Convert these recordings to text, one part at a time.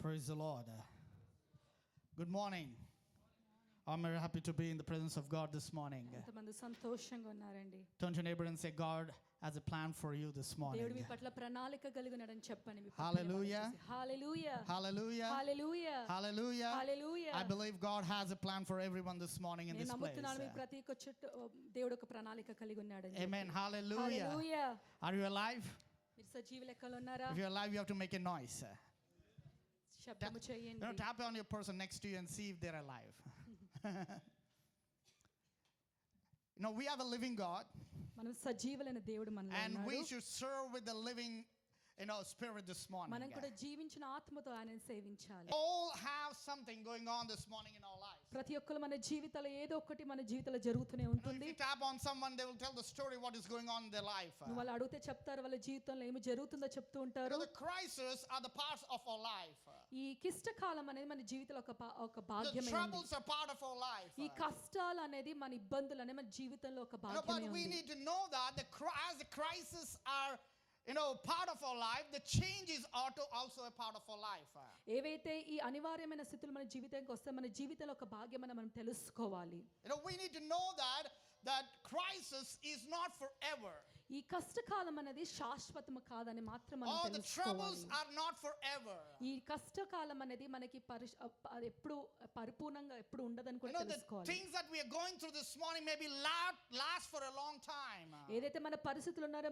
Praise the Lord. Good morning. I'm very happy to be in the presence of God this morning. ఎంతమంది సంతోషంగా ఉన్నారండి? Turn to your neighbor and say, God has a plan for you this దేవుడు మీ morning. పట్ల ప్రణాళిక కలిగి ఉన్నాడని చెప్పండి. మీ పక్కన Hallelujah. వాళ్ళకి చేసి, హల్లెలూయా Hallelujah. Hallelujah Hallelujah. Hallelujah. I believe God has a plan for everyone this morning in నేను this place. నమ్ముతున్నాను మీ ప్రతి ఒక్క చుట్టూ దేవుడు ఒక ప్రణాళిక కలిగి ఉన్నాడని. Amen. Hallelujah. Hallelujah. Are you alive? మీరు సజీవ లెక్కలో ఉన్నారా? If you're alive, you have to make a noise. శబ్దము చేయండి. Tap on your person next to you and see if they're alive. We have a living God. మనం సజీవులైన దేవుడు మనలో And ఉన్నాడు. we should serve with the living spirit this morning. మనం కూడా జీవించిన ఆత్మతో ఆయనను సేవించాలి. All have something going on this morning in our lives. ప్రతి ఒక్కరు మన జీవితాల్లో ఏదో ఒకటి మన జీవితంలో జరుగుతూనే ఉంటుంది. If you tap on someone, they will tell the story what is going on in their life. నువ్వు వాళ్ళు అడిగితే చెప్తారు వాళ్ళ జీవితంలో ఏమి జరుగుతుందో చెప్తూ ఉంటారు. The crises are the parts of our life. ఈ క్లిష్టకాలం అనేది మన జీవితంలో ఒక The భాగ్యమే. troubles are part of our life. ఈ కష్టాలు అనేది మన ఇబ్బందులు అనేది మన జీవితంలో ఒక భాగ్యమే But we ఉంది. need to know that as the crises are part of our life, the changes are also a part of our life. ఏవైతే ఈ అనివార్యమైన స్థితులు మన జీవితానికి వస్తే మన జీవితంలో ఒక భాగ్యమని మనం తెలుసుకోవాలి. We need to know that crisis is not forever. ఈ కష్టకాలం అనేది శాశ్వతము కాదని మాత్రం మనం All the troubles తెలుసుకోవాలి. are not forever. ఈ కష్టకాలం అనేది మనకి ఎప్పుడు పరిపూర్ణంగా ఎప్పుడు ఉండదని కూడా The తెలుసుకోవాలి. things that we are going through this morning maybe last for a long time. ఏదైతే మన పరిస్థితులు ఉన్నారో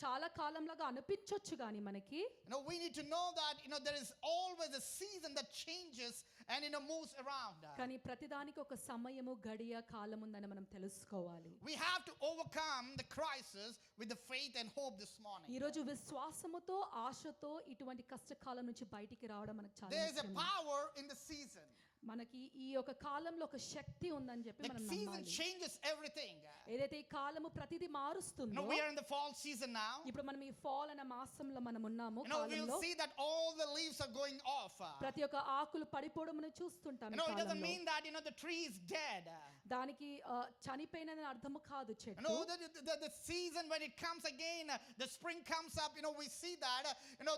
చాలా కాలంలాగా అనిపించొచ్చు కానీ మనకి We need to know that there is always a season that changes and moves around. కానీ ప్రతిదానికి ఒక సమయము గడియ కాలం ఉందని మనం తెలుసుకోవాలి. We have to overcome the crisis with the faith and hope this morning. ఈ రోజు విశ్వాసముతో ఆశతో ఇటువంటి కష్టకాలం నుంచి బయటికి రావడం మనకు చాలా There is a ముఖ్యం. power in the season. మనకి ఈ యొక్క కాలంలో ఒక శక్తి ఉందని చెప్పి The మనం season నమ్మాలి. changes everything. ఏదైతే ఈ కాలము ప్రతిదీ మారుస్తుందో We are in the fall season now. ఇప్పుడు మనం ఈ ఫాల్ అనే మాసంలో మనం ఉన్నాము. We కాలంలో will see that all the leaves are going off. ప్రతి ఒక్క ఆకులు పడిపోవడం మనం చూస్తుంటాం. ఈ It doesn't కాలంలో. mean that the tree is dead. దానికి చనిపోయినది అర్థము కాదు చెట్టు. The season when it comes again, the spring comes up, we see that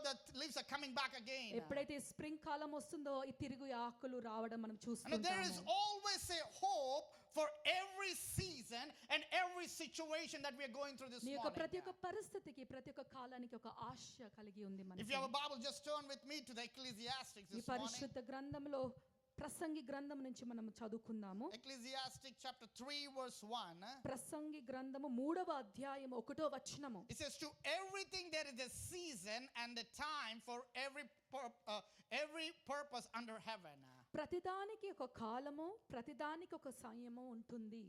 the leaves are coming back again. ఎప్పుడైతే స్ప్రింగ్ కాలం వస్తుందో ఈ తిరిగి ఆకులు రావడం మనం చూస్తుంటాము. There is always a hope for every season and every situation that we are going through this నీ యొక్క ప్రతి morning. ఒక్క పరిస్థితికి ప్రతి ఒక్క కాలానికి ఒక ఆశ కలిగి ఉంది మనకి. If you have a Bible, just turn with me to the Ecclesiastes ఈ this morning. పరిశుద్ధ గ్రంథంలో ప్రసంగి గ్రంథం నుంచి మనం చదువుకుందాము. Ecclesiastes chapter 3 verse 1. ప్రసంగి గ్రంథము 3వ అధ్యాయం 1వ వచనము. It says, to everything there is a season and a time for every purpose under heaven. ప్రతిదానికి ఒక కాలము ప్రతిదానికి ఒక సమయము ఉంటుంది.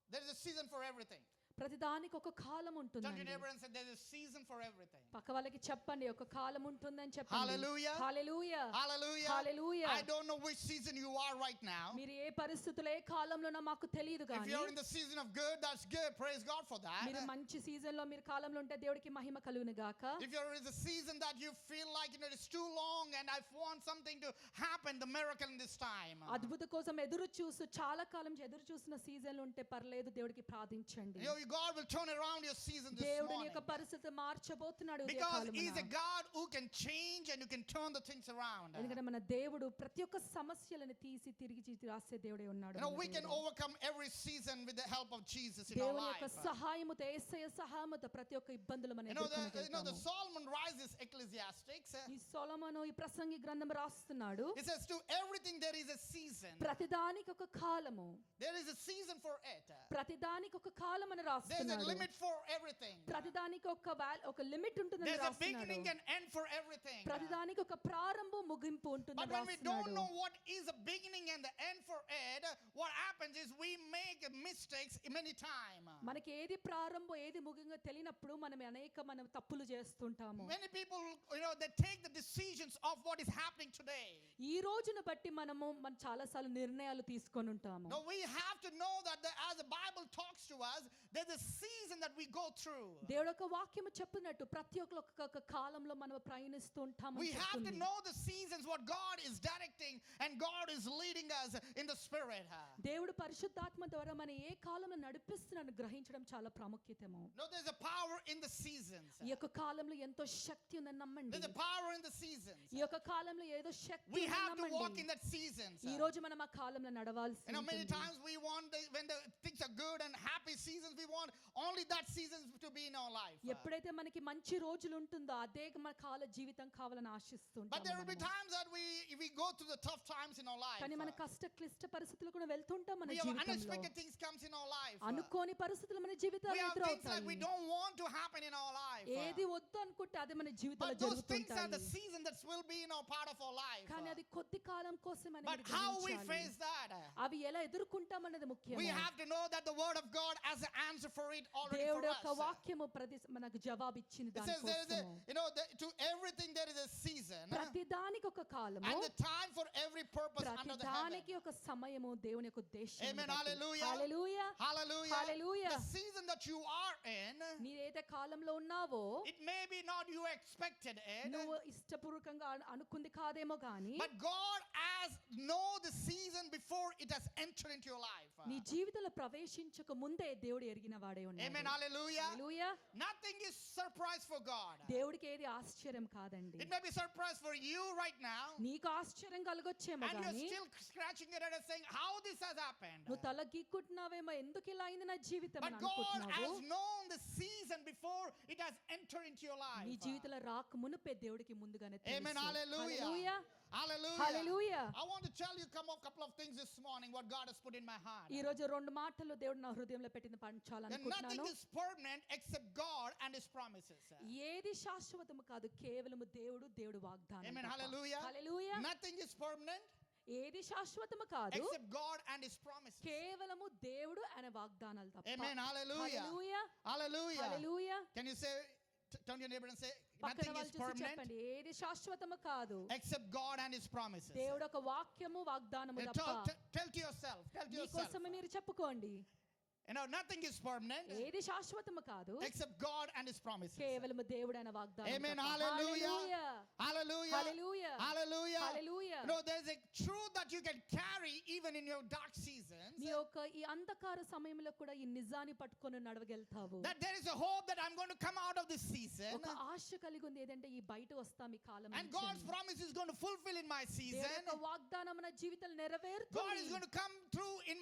There is a season for everything. ప్రతిదానికి ఒక కాలం Turn to your ఉంటుంది. neighbor and say, there is a season for everything. పక్క వాళ్ళకి చెప్పండి ఒక కాలం ఉంటుందని చెప్పండి. Hallelujah. Hallelujah Hallelujah. Hallelujah. I don't know which season you are right now. మీరు ఏ పరిస్థితుల్లో ఏ కాలంలోనో మాకు తెలియదు If కానీ you're in the season of good, that's good. Praise God for మీరు that. మంచి సీజన్ లో మీరు కాలంలో ఉంటే దేవుడికి మహిమ కలుగును గాక. If you're in the season that you feel like it's too long and I want something to happen, the miracle in this time. అద్భుత కోసం ఎదురు చూస్తూ చాలా కాలం నుంచి ఎదురు చూసిన సీజన్లు ఉంటే పర్లేదు దేవుడికి ప్రార్థించండి. God will turn around your season this దేవుడి morning. యొక్క పరిస్థితి మార్చబోతున్నాడు ఈ Because కాలమున. He is a God who can change and who can turn the things around. ఎందుకంటే మన దేవుడు ప్రతి ఒక్క సమస్యలను తీసి తిరిగి రాసే దేవుడే ఉన్నాడు. We can overcome every season with the help of Jesus in our దేవుని యొక్క life. సహాయముతో యేసయ్య సహాయముతో ప్రతి ఒక్క ఇబ్బందులు మనం The ఎదుర్కొనగలుగుతాము. Solomon writes Ecclesiastics. ఈ సొలొమోను ఈ ప్రసంగి గ్రంథం రాస్తున్నాడు. It says, to everything there is a season. ప్రతిదానికి ఒక కాలము. There is a season for it. ప్రతిదానికి ఒక కాలం అని There is a రాస్తున్నాడు. limit for everything. ప్రతిదానికి ఒక లిమిట్ ఉంటుందని There's a రాస్తున్నాడు. beginning and end for everything. ప్రతిదానికి ఒక ప్రారంభం ముగింపు ఉంటుందని But when we don't రాస్తున్నాడు. know what is the beginning and the end for it, what happens is we make mistakes many times. మనకి ఏది ప్రారంభం ఏది ముగింగా తెలియనప్పుడు మనం తప్పులు చేస్తుంటాము. Many people, they take the decisions of what is happening today. ఈ రోజును బట్టి మనం చాలా సార్లు నిర్ణయాలు తీసుకొని ఉంటాము. No, we have to know that as the Bible talks to us, there's a season that we go through. దేవుడు ఒక వాక్యము చెప్పినట్టు ప్రతి ఒక్క కాలంలో మనం ప్రయాణిస్తూ ఉంటాము. We have to know the seasons what God is directing and God is leading us in the spirit. దేవుడు పరిశుద్ధాత్మ ద్వారా మన ఏ కాలంలో నడిపిస్తున్నాడు గ్రహించడం చాలా ప్రాముఖ్యతము. No, there's a power in the seasons. ఈ యొక్క కాలంలో ఎంతో శక్తి ఉందని నమ్మండి. There's a power in the seasons. ఈ యొక్క కాలంలో ఏదో శక్తి We have to walk ఉందన్నమాట. in that season. ఈ రోజు మనం ఆ కాలంలో నడవాల్సి You know, many ఉంటుంది. times we want, when the things are good and happy seasons, we want only that season to be in our life. ఎప్పుడైతే మనకి మంచి రోజులు ఉంటుందో అదే మన కాల జీవితం కావాలని But there will be ఆశిస్తుంటాం. times that we go through the tough times in our life. కానీ మన కష్ట క్లిష్ట పరిస్థితులు కూడా వెళ్తుంటాం మన We have జీవితంలో. unexpected things comes in our life. అనుకోని పరిస్థితులు మన We జీవితాల్లో have things that we ఎదురవుతాయి. don't want to happen in our life. ఏది వద్దు అనుకుంటే అదే మన జీవితంలో But those things are the జరుగుతుంటాయి. season that will be in our part of our life. కానీ అది కొద్ది కాలం కోసం But how we face that? అవి ఎలా ఎదుర్కొంటాం అన్నది ముఖ్యం. We have to know that the word of God has an answer for it already for దేవుడు యొక్క us. వాక్యము మనకు జవాబు ఇచ్చింది It says there is a, దానికోసము. to everything there is a season ప్రతి దానికి ఒక కాలము, and the time for every purpose ప్రతి under the heaven. దానికి ఒక సమయము దేవుని యొక్క ఉద్దేశం. Amen. Hallelujah. Hallelujah. Hallelujah. Hallelujah. The season that you are in, నీరేదే కాలంలో ఉన్నావో it may be not you expected it, నువ్వు ఇష్టపూర్వకంగా అనుకుంది కాదేమో గాని but God has know the season before it has entered into your life. నీ జీవితంలో ప్రవేశించక ముందే దేవుడు ఎరిగిన వాడే Amen. ఉన్నాడు. Hallelujah. Hallelujah. Nothing is surprise for God. దేవుడికి ఏది ఆశ్చర్యం కాదండి. It may be surprise for you right now, నీకు ఆశ్చర్యం కలగొచ్చేమో and you're గాని still scratching your head and saying, how this has happened. నువ్వు తల గీక్కుంటున్నావేమో, ఎందుకు ఇలా అయింది నా జీవితం But అని God అనుకుంటున్నావు. has known the season before it has entered into your life. నీ జీవితంలో రాక మునుపే దేవుడికి ముందుగానే Amen. తెలుసు. Hallelujah. Hallelujah. Hallelujah. Hallelujah. I want to tell you a couple of things this morning what God has put in my heart. ఈ రోజు రెండు మాటలు దేవుడు నా హృదయంలో పెట్టింది That nothing పంచాలనుకుంటున్నాను. is permanent except God and His promises. ఏది శాశ్వతము కాదు, కేవలము దేవుడు వాగ్దానం. Amen. Hallelujah. Hallelujah. Nothing is permanent ఏది శాశ్వతము కాదు, except God and His promises. కేవలము దేవుడు ఆయన వాగ్దానాలు తప్ప. Amen. Hallelujah. Hallelujah. Hallelujah. Hallelujah. Can you say, turn your neighbor and say, పక్కన nothing వాళ్ళు is చూసి permanent చెప్పండి, ఏది శాశ్వతము కాదు, except God and His promises. దేవుడు ఒక వాక్యము వాగ్దానము And తప్ప. tell to yourself, tell to yourself. మీకోసమే మీరు చెప్పుకోండి, You know, nothing is permanent ఏది శాశ్వతము కాదు, except God and His promises. కేవలము దేవుడు ఆయన వాగ్దానం Amen. తప్ప. Hallelujah. Hallelujah. Hallelujah. Hallelujah. Hallelujah. Hallelujah. You know, there's a truth that you can carry even in your dark seasons. నీ యొక్క ఈ అంధకార సమయంలో కూడా ఈ నిజాన్ని పట్టుకొని నడవగలుగుతావు. That there is a hope that I'm going to come out of this season. ఒక ఆశ కలిగి ఉంది, ఏదంటే ఈ బయట వస్తాం ఈ కాలం And God's నుంచి. promise is going to fulfill in my దేవుని season. యొక్క వాగ్దానం నా జీవితంలో God is నెరవేరుతుంది. going to come through in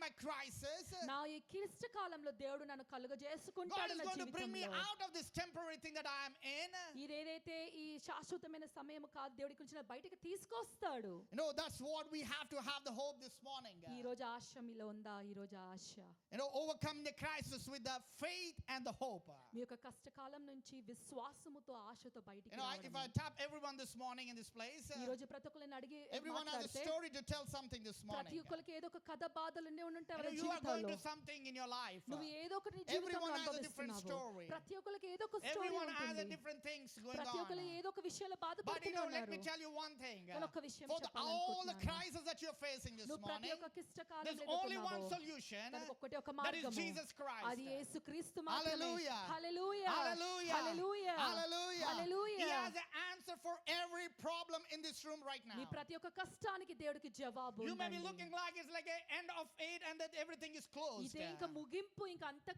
my crisis. నా ఈ క్లిష్ట కాలంలో దేవుడు నన్ను God కలుగజేసుకుంటాడు is నా going to bring me జీవితంలో. out of this temporary thing that I am in. ఇదేదైతే ఈ శాశ్వతమైన సమయం కాదు, దేవుడికి నుంచి బయటకు తీసుకొస్తాడు. You know, that's what we have to have the hope this morning. ఈ రోజు ఆశ మీలో ఉందా? ఈ రోజు ఆశ. You know, overcome the crisis with the faith and the hope. మీ యొక్క కష్టకాలం నుంచి విశ్వాసముతో ఆశతో బయటికి You know, if I రావడము. tap everyone this morning in this place, ఈ రోజు ప్రతి ఒక్కరిని అడిగి everyone has a మాట్లాడితే story to tell something this ప్రతి morning. ఒక్కరికి ఏదో ఒక కథ బాధలు ఉండే ఉంటాయి You వాళ్ళ know, you are going జీవితాల్లో. through something in your life. నువ్వు ఏదో ఒకటి నీ జీవితంలో Everyone has a different అనుభవిస్తున్నావు. story. ప్రతి ఒక్కరికి ఏదో ఒక స్టోరీ Everyone has a ఉంటుంది. different things going ప్రతి ఒక్కరు on. ఏదో ఒక విషయాలు But you బాధపడుతూ know, let ఉన్నారు. me tell you one thing. నేను ఒక విషయం For all the చెప్పాలనుకుంటున్నాను. crises that you're facing this నువ్వు ప్రతి morning, ఒక్క క్లిష్టకాలం there's only one solution. దానికి ఒక్కటే ఒక That is మార్గము. Jesus Christ. అది యేసుక్రీస్తు మాత్రమే. Hallelujah. Hallelujah. Hallelujah. Hallelujah. Hallelujah. Hallelujah. He has an answer for every problem in this room right now. నీ ప్రతి ఒక్క కష్టానికి దేవుడికి జవాబు You may be ఉందండి. looking like it's like an end of it and that everything is closed. ఇదే ఇంకా ముగింపు, ఇంకా అంత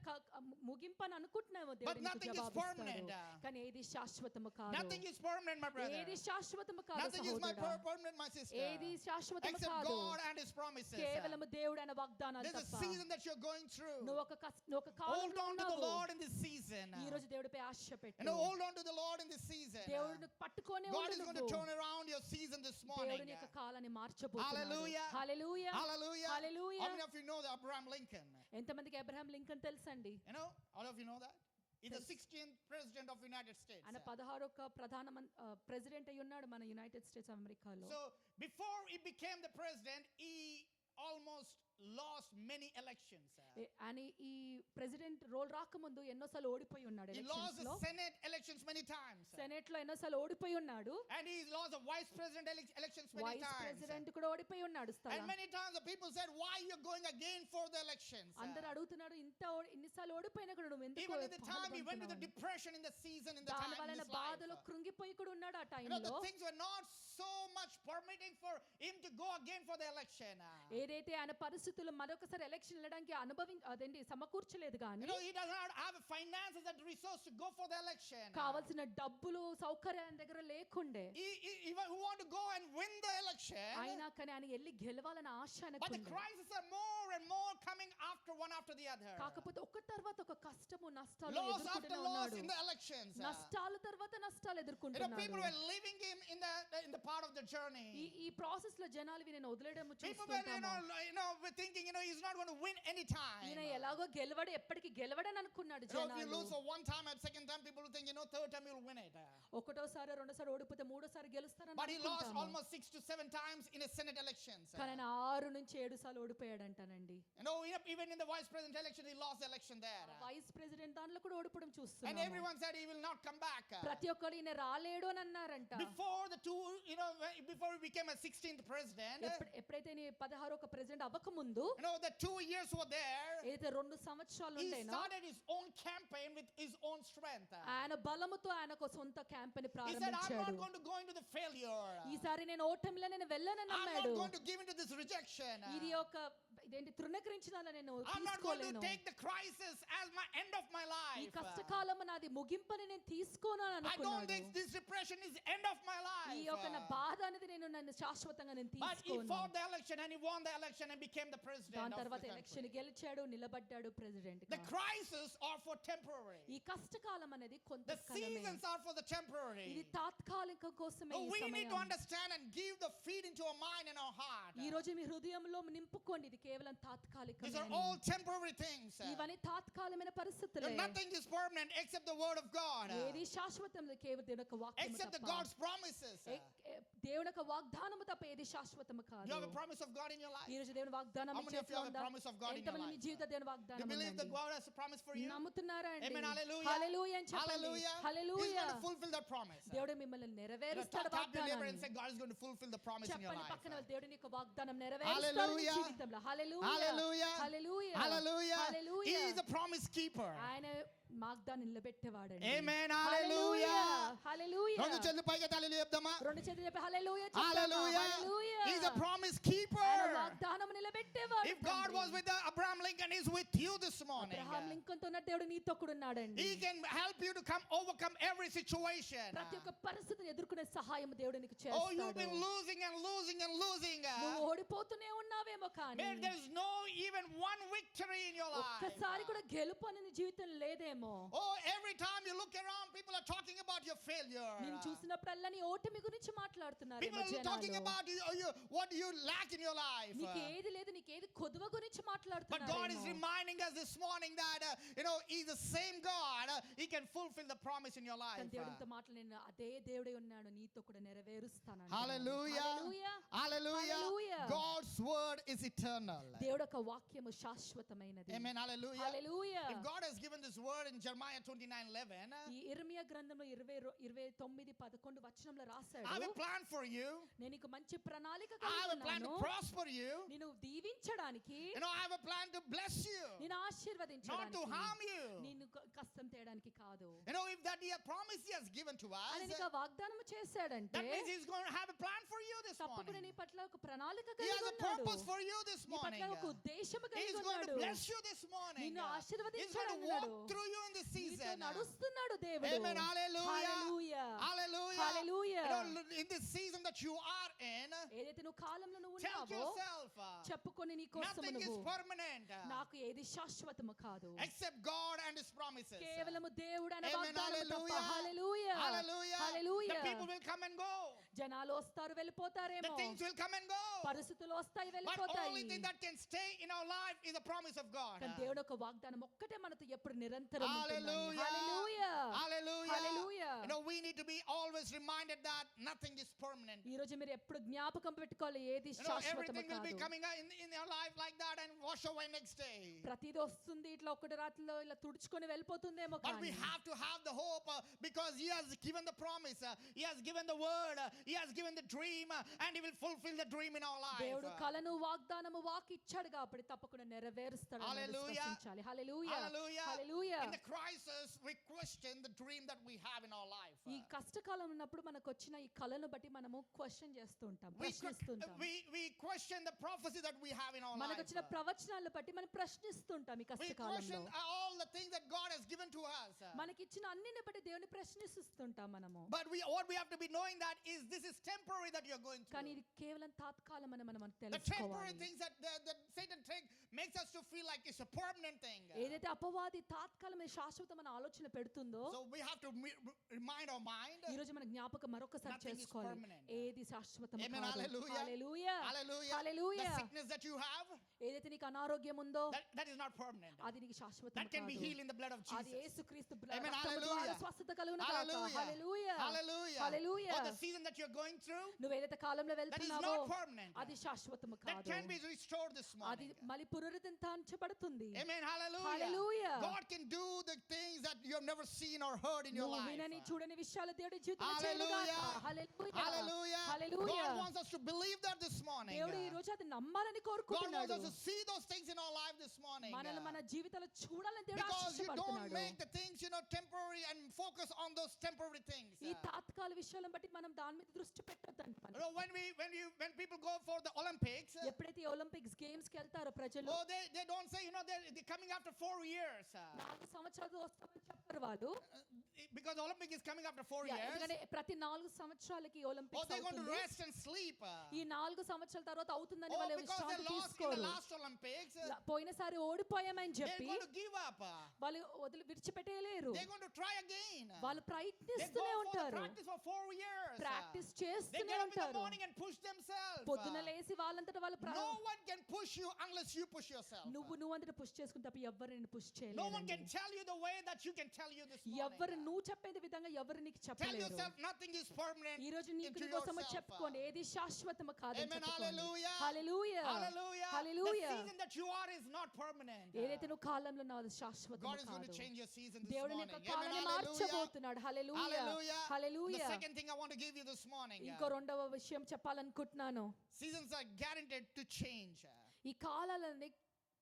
ముగింపు అని అనుకుంటున్నామో దేవుడు నీకు nothing is జవాబు permanent. ఇస్తాడు. కానీ ఏది శాశ్వతము కాదు. Nothing is permanent, my brother. ఏది శాశ్వతము కాదు Nothing is సహోదరుడా. permanent, my sister. ఏది శాశ్వతము Except కాదు. God and His promises. కేవలము దేవుడు ఆయన వాగ్దానాలు There's a తప్ప. season that you're going through. నువ్వు ఒక Hold కాలంలో on to the ఉన్నావు. Lord in this season. ఈ రోజు దేవుడిపై ఆశ పెట్టు. And hold on to the Lord in this season. దేవుడిని పట్టుకొనే God ఉండు is going to నువ్వు. turn around your season this morning. దేవుడి యొక్క కాలాన్ని మార్చబోతున్నాడు. Hallelujah. Hallelujah. Hallelujah. Hallelujah. How many of you know that Abraham Lincoln? ఎంతమందికి Abraham Lincoln తెలుసండి? You know, all of you know that? He's the 16th president of United States. ఆయన 16వ president అయి ఉన్నాడు మన United states of అమెరికాలో. So before he became the president, he almost lost many elections. ఆయన ఈ president role రాకముందు ఎన్నోసార్లు ఓడిపోయి ఉన్నాడు He lost ఎలక్షన్స్ the లో. Senate elections many times. Senate లో ఎన్నోసార్లు ఓడిపోయి ఉన్నాడు. And he lost the vice president elections many vice times. President కూడా ఓడిపోయి ఉన్నాడు And స్థలం. many times the people said, why you're going again for the elections? అందరూ అడుగుతున్నాడు, ఇన్నిసార్లు ఓడిపోయినా కూడా నువ్వు ఎందుకు Even in the time he went to the బాధపడుతున్నావు? depression in the season in the దాని time in వలన his life. బాధలో కృంగిపోయి కూడా ఉన్నాడు ఆ You know, the టైంలో. things were not so much permitting for him to go again for the election. ఏదైతే ఆయన పరిస్థితులు మరొకసారి ఎలక్షన్ వెళ్ళడానికి అదేంటి సమకూర్చలేదు కానీ He does not have the finances and resource to go for the election. కావాల్సిన డబ్బులు సౌకర్యం ఆయన దగ్గర లేకుండే. He want to go and win the election. అయినా కానీ ఆయన వెళ్ళి గెలవాలని ఆశ But the ఆయనకుండే. crises are more and more coming after one after the other. కాకపోతే ఒక తర్వాత ఒక కష్టము నష్టాలు Loss after ఎదుర్కొంటూనే loss ఉన్నాడు. in the elections. నష్టాల తర్వాత నష్టాలు People ఎదుర్కొంటున్నాడు. were leaving him in the part of the journey. ఈ ప్రాసెస్ లో జనాలు నేను వదిలేయడం People were చూస్తుంటాము. were thinking he's not going to win any time. ఈయన ఎలాగో గెలవడు, ఎప్పటికీ గెలవడని అనుకున్నాడు If you జనాలు. lose for one time and second time, people will think third time you'll win it. ఒకటోసారి రెండోసారి ఓడిపోతే మూడోసారి గెలుస్తారని But he lost అనుకుంటాము. almost 6 to 7 times in a Senate elections. కానీ ఆయన 6 నుంచి 7 సార్లు ఓడిపోయాడంటానండి. Even in the vice president election, he lost the election there. Vice president దాంట్లో కూడా ఓడిపోవడం And చూస్తున్నాము. everyone said he will not come back. ప్రతి ఒక్కరు ఈయన రాలేడు అని అన్నారంట. Before the two, before he became a 16th president, ఎప్పుడైతే ఈయన 16 ఒక ప్రెసిడెంట్ అవ్వక ముందు the 2 years were there. ఏదైతే 2 సంవత్సరాలు He ఉండేనో started his own campaign with his own strength. ఆయన బలముతో ఆయనకు సొంత campaign He said, I'm not ప్రారంభించాడు. going to go into the failure. ఈసారి నేను ఓటమిలో నేను వెళ్ళనని I'm not అన్నాడు. going to give into this rejection. ఇది ఒక ఇదేంటి తృణీకరించిన నేను I'm not going to తీసుకోలేను. take the crisis as my end of my ఈ life. కష్టకాలము నాది ముగింపని నేను తీసుకోను అని I don't అనుకున్నాడు. think this depression is end of my life. ఈ యొక్క నా బాధ అనేది నన్ను శాశ్వతంగా నేను But he తీసుకోను. fought the election and he won the election and became the president దాని of the తర్వాత country. ఎలక్షన్ గెలిచాడు, నిలబడ్డాడు president The crises are for temporary. ఈ కష్టకాలం అనేది The కొంతకాలమే. seasons are for the temporary. ఇది తాత్కాలిక కోసమే ఈ We need to సమయం. understand and give the feed into our mind and our heart. ఈ రోజు మీ హృదయంలో నింపుకోండి, ఇది కేవలం These are తాత్కాలికమే. all temporary things. ఇవన్నీ తాత్కాలికమైన పరిస్థితులే. Nothing is permanent except the word of God. ఏది శాశ్వతం లేదు, కేవలం దేవుని యొక్క వాక్యము Except the తప్ప. God's promises. దేవుని యొక్క వాగ్దానము తప్ప ఏది శాశ్వతము కాదు. You have a promise of God in your life. ఈ రోజు దేవుని వాగ్దానం How me many of you చేతిలో have a ఉందా? promise of God in your ఎంతమంది మీ life? జీవిత దేవుని Do వాగ్దానం you believe that ఉందండి? God has a promise for you? నమ్ముతున్నారా అండి? Amen. Hallelujah. హల్లెలూయా అని చెప్పండి. Hallelujah. He's hallelujah. going to fulfill that promise. దేవుడు మిమ్మల్ని నెరవేరుస్తాడు Tap your neighbor and వాగ్దానాన్ని. say, God is going to fulfill the promise in your చెప్పండి life. పక్కన వాళ్ళు, దేవుడు నీకు వాగ్దానం నెరవేరుస్తాడు నీ Hallelujah. జీవితంలో. హల్లెలూయా. Hallelujah. Hallelujah. Hallelujah. Hallelujah. He is a promise keeper. ఆయన వాగ్దానం నిలబెట్టేవాడండి. Amen. Hallelujah. హల్లెలూయా. రెండు చేతులు పైకి ఎత్తి హల్లెలూయా చెప్దామా? రెండు చేతులు చెప్పి హల్లెలూయా చెప్తామా? Hallelujah. Hallelujah. He is a promise ఆయన keeper. వాగ్దానం నిలబెట్టేవాడు. If God తండ్రి. was with Abraham Lincoln, He's with you this morning. Abraham Lincoln తో ఉన్న దేవుడు నీతో కూడా ఉన్నాడండి. He can help you to overcome every situation. ప్రతి ఒక్క పరిస్థితిని ఎదుర్కొనే సహాయం దేవుడు నీకు Oh, you've చేస్తాడు. been losing and losing and losing. నువ్వు ఓడిపోతూనే ఉన్నావేమో కానీ Maybe there's no even one victory in your life. ఒక్కసారి కూడా గెలుపు అని నీ జీవితం లేదేమో. Oh, every time you look around, people are talking about your failure. నేను చూసినప్పుడల్లా నీ ఓటమి గురించి మాట్లాడుతున్నారు People are talking about what you lack in your life. నీకు ఏది లేదు, నీకు ఏది కొదువ గురించి But God is మాట్లాడుతున్నారు. reminding us this morning that He's the same God. He can fulfill the promise in your life. దేవుడితో మాటలు నేను అదే దేవుడే ఉన్నాడు, నీతో కూడా నెరవేరుస్తాను. Hallelujah. Hallelujah. Hallelujah. God's word is eternal. దేవుడి యొక్క వాక్యము శాశ్వతమైనది. Amen. Hallelujah. Hallelujah. If God has given this word in Jeremiah 29:11, ఈ ఇర్మియా గ్రంథంలో 29:11 వచనంలో I have రాశాడు, a plan for you. నేను నీకు మంచి ప్రణాళిక I have కలిగి a plan to ఉన్నాను. prosper you. నిన్ను దీవించడానికి, I have a plan to bless you, నిన్ను not to ఆశీర్వదించడానికి, harm you. నిన్ను కష్టం తేయడానికి కాదు. If that promise He has given to us, ఆయన నీకు ఆ వాగ్దానం చేశాడంటే that means He's going to have a plan for you this తప్పకుండా morning. నీ పట్ల ఒక ప్రణాళిక He కలిగి has a ఉన్నాడు. purpose for you this నీ morning. పట్ల ఒక ఉద్దేశం He's కలిగి going to ఉన్నాడు. bless you this morning. నిన్ను He's ఆశీర్వదించాడు going to అన్నాడు. walk through you in this నీతో season. నడుస్తున్నాడు దేవుడు. Amen. Hallelujah. Hallelujah. Hallelujah. Hallelujah. In this season that you are in, ఏదైతే నువ్వు కాలంలో నువ్వు tell ఉన్నావో yourself, చెప్పుకొని నీ కోసం nothing is నువ్వు, permanent నాకు ఏది శాశ్వతము కాదు, except God and His promises. కేవలము దేవుడు అనే Amen. వాగ్దానము తప్ప. Hallelujah. Hallelujah. Hallelujah. Hallelujah. The people will come and go. జనాలు వస్తారు The వెళ్ళిపోతారేమో, things will come and go. పరిస్థితులు వస్తాయి But వెళ్ళిపోతాయి. only thing that can stay in our life is the promise of God. కానీ దేవుడు ఒక వాగ్దానం ఒక్కటే మనతో ఎప్పుడు నిరంతరం ఉంటుందని. Hallelujah. Hallelujah. Hallelujah. Hallelujah. We need to be always reminded that nothing is permanent. ఈ రోజు మీరు ఎప్పుడు జ్ఞాపకం పెట్టుకోవాలి, ఏది శాశ్వతము Everything will be కాదు. coming in your life like that and wash away next day. ప్రతిదీ వస్తుంది ఇట్లా ఒకటి రాత్రిలో ఇలా తుడుచుకొని వెళ్ళిపోతుందేమో But we కానీ have to have the hope because He has given the promise, He has given the word, He has given the dream, and He will fulfill the dream in our life. దేవుడు కలను వాగ్దానము walk ఇచ్చాడు కాబట్టి తప్పకుండా నెరవేరుస్తాడు. Hallelujah. విశ్వసించాలి. హల్లెలూయా. Hallelujah. Hallelujah. In the crisis, we question the dream that we have in our life. ఈ కష్టకాలం ఉన్నప్పుడు మనకు వచ్చిన ఈ కళను బట్టి మనము క్వశ్చన్ చేస్తూ ఉంటాం, We, ప్రశ్నిస్తూ ఉంటాం. we question the prophecy that we have in our మనకు life. వచ్చిన ప్రవచనాలను బట్టి మనం ప్రశ్నిస్తుంటాం ఈ We కష్టకాలంలో. question all the things that God has given to us. మనకిచ్చిన అన్నిని బట్టి దేవుని ప్రశ్నిస్తుంటాం మనము. But what we have to be knowing that is this is temporary that you're going కానీ through. ఇది కేవలం తాత్కాలం అని మనం The temporary తెలుసుకోవాలి. things that Satan makes us to feel like it's a permanent thing. ఏదైతే అపవాది తాత్కాలమైన శాశ్వతమైన ఆలోచన పెడుతుందో, So we have to remind our mind. ఈ రోజు మన జ్ఞాపకం మరొకసారి Nothing is చేసుకోవాలి. permanent. ఏది శాశ్వతం Amen. కాదు. Hallelujah. Hallelujah. Hallelujah. Hallelujah. The sickness that you have, ఏదైతే నీకు అనారోగ్యం ఉందో that is not permanent. అది నీకు శాశ్వతం That can be కాదు. healed in the blood of అది Jesus. యేసుక్రీస్తు Amen. రక్తము ద్వారా Hallelujah. స్వస్థత కలుగును గాక. Hallelujah. Hallelujah. Hallelujah. Hallelujah. Or the season that you're going through, నువ్వు ఏదైతే కాలంలో that is వెళ్తున్నావో not permanent. అది శాశ్వతము That కాదు. can be restored this అది morning. మళ్ళీ పునరుద్ధరించబడుతుంది. Amen. Hallelujah. Hallelujah. God can do the things that you have never seen or heard in your నువ్వు life. వినని చూడని విషయాలు దేవుడి జీవితంలో Hallelujah. చేయనుగాక. Hallelujah. Hallelujah. Hallelujah. God wants us to believe that this morning. దేవుడు ఈ రోజు అది నమ్మాలని God wants కోరుకుంటున్నాడు. us to see those things in our life this morning. మనల్ని మన జీవితాల్లో చూడాలని దేవుడు Because you don't ఆశిష్టపడుతున్నాడు. make the things, temporary and focus on those temporary things. ఈ తాత్కాల విషయాలను బట్టి మనం దాని మీద దృష్టి పెట్టొద్దంట. When people go for the Olympics, ఎప్పుడైతే ఒలింపిక్స్ గేమ్స్ కి వెళ్తారో ప్రజలు, they don't say, they're coming after 4 years. 4 సంవత్సరాలు వస్తామని చెప్పారు వాళ్ళు. Because Olympic is coming after 4 Yeah, years. ఎందుకంటే ప్రతి 4 సంవత్సరాలకి Or Olympics they're going to అవుతుంది. rest and sleep. ఈ 4 సంవత్సరాల తర్వాత అవుతుందని Or వాళ్ళు because they విశ్రాంతి lost in the తీసుకోరు. last Olympics, పోయినసారి ఓడిపోయామని they're చెప్పి going to give up. వాళ్ళు విడిచిపెట్టలేరు. They're going to try again. వాళ్ళు They ప్రయత్నిస్తూనే go for the ఉంటారు. practice for 4 years. Practice They చేస్తూనే get up in the ఉంటారు. morning and push themselves. పొద్దున లేసి వాళ్ళంతట వాళ్ళు No one can push you unless you push yourself. నువ్వంతట పుష్ చేసుకుని తప్ప ఎవ్వరు నిన్ను పుష్ No one can చేయలేరు. tell you the way that you can tell you this ఎవ్వరు morning. నువ్వు చెప్పేది విధంగా ఎవరు నీకు Tell చెప్పలేరు. yourself nothing is permanent ఈ రోజు నీకు into కోసం yourself. చెప్పుకోండి, ఏది శాశ్వతము కాదని Amen. చెప్పుకోండి. Hallelujah. Hallelujah. Hallelujah. Hallelujah. The season that you are is not permanent. ఏదైతే నువ్వు కాలంలో ఉన్నావో అది శాశ్వతము God is going to కాదు. change your season this దేవుడు నీ morning. యొక్క Amen. కాలాన్ని Hallelujah. మార్చబోతున్నాడు. Hallelujah. Hallelujah. The hallelujah. second thing I want to give you this morning. ఇంకో రెండవ విషయం చెప్పాలనుకుంటున్నాను. Seasons are guaranteed to change. ఈ కాలాలని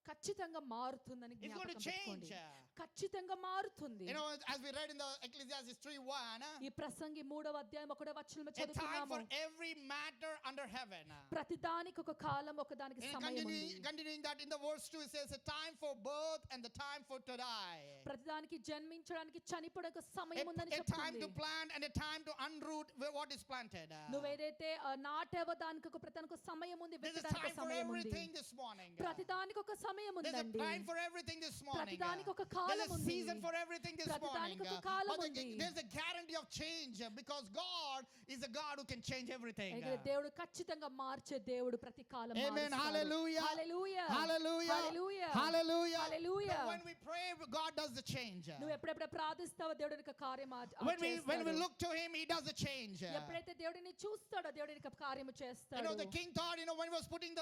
ఖచ్చితంగా మారుతుందని It's going to జ్ఞాపకం పెట్టుకోండి. change. ఖచ్చితంగా మారుతుంది. As we read in the Ecclesiastes 3:1, ఈ ప్రసంగి 3వ అధ్యాయం 1వ వచనంలో a time చదువుతున్నాము. for every matter under heaven. ప్రతిదానికి ఒక కాలం, ఒకదానికి And సమయం ఉంది. continuing that in the verse 2, it says a time for birth and the time for to die. ప్రతిదానికి జన్మించడానికి చనిపోవడానికి ఒక సమయం ఉందని A time చెప్తుంది. to plant and a time to unroot what is planted. నువ్వేదైతే నాటేవో దానికి ఒక ప్రతిదానికి ఒక సమయం ఉంది, There's a విత్తడానికి time ఒక for సమయం ఉంది. everything this morning. ప్రతిదానికి ఒక సమయం There's a ఉందండి. time for everything this morning. ప్రతిదానికి ఒక There's కాలం a ఉంది. season for everything this morning. ప్రతిదానికి ఒక కాలం But ఉంది. there's a guarantee of change because God is a God who can change everything. ఇక్కడ దేవుడు ఖచ్చితంగా మార్చే దేవుడు, ప్రతి కాలం Amen. మారుస్తాడు. Hallelujah. Hallelujah. Hallelujah. Hallelujah. Hallelujah. Hallelujah. But when we pray, God does the change. నువ్వు ఎప్పుడెప్పుడు ప్రార్థిస్తావో దేవుడు నీకు కార్యం When we చేస్తాడు. look to Him, He does the change. ఎప్పుడైతే దేవుడిని చూస్తాడో దేవుడు నీకు కార్యము The చేస్తాడు. king thought, when he was putting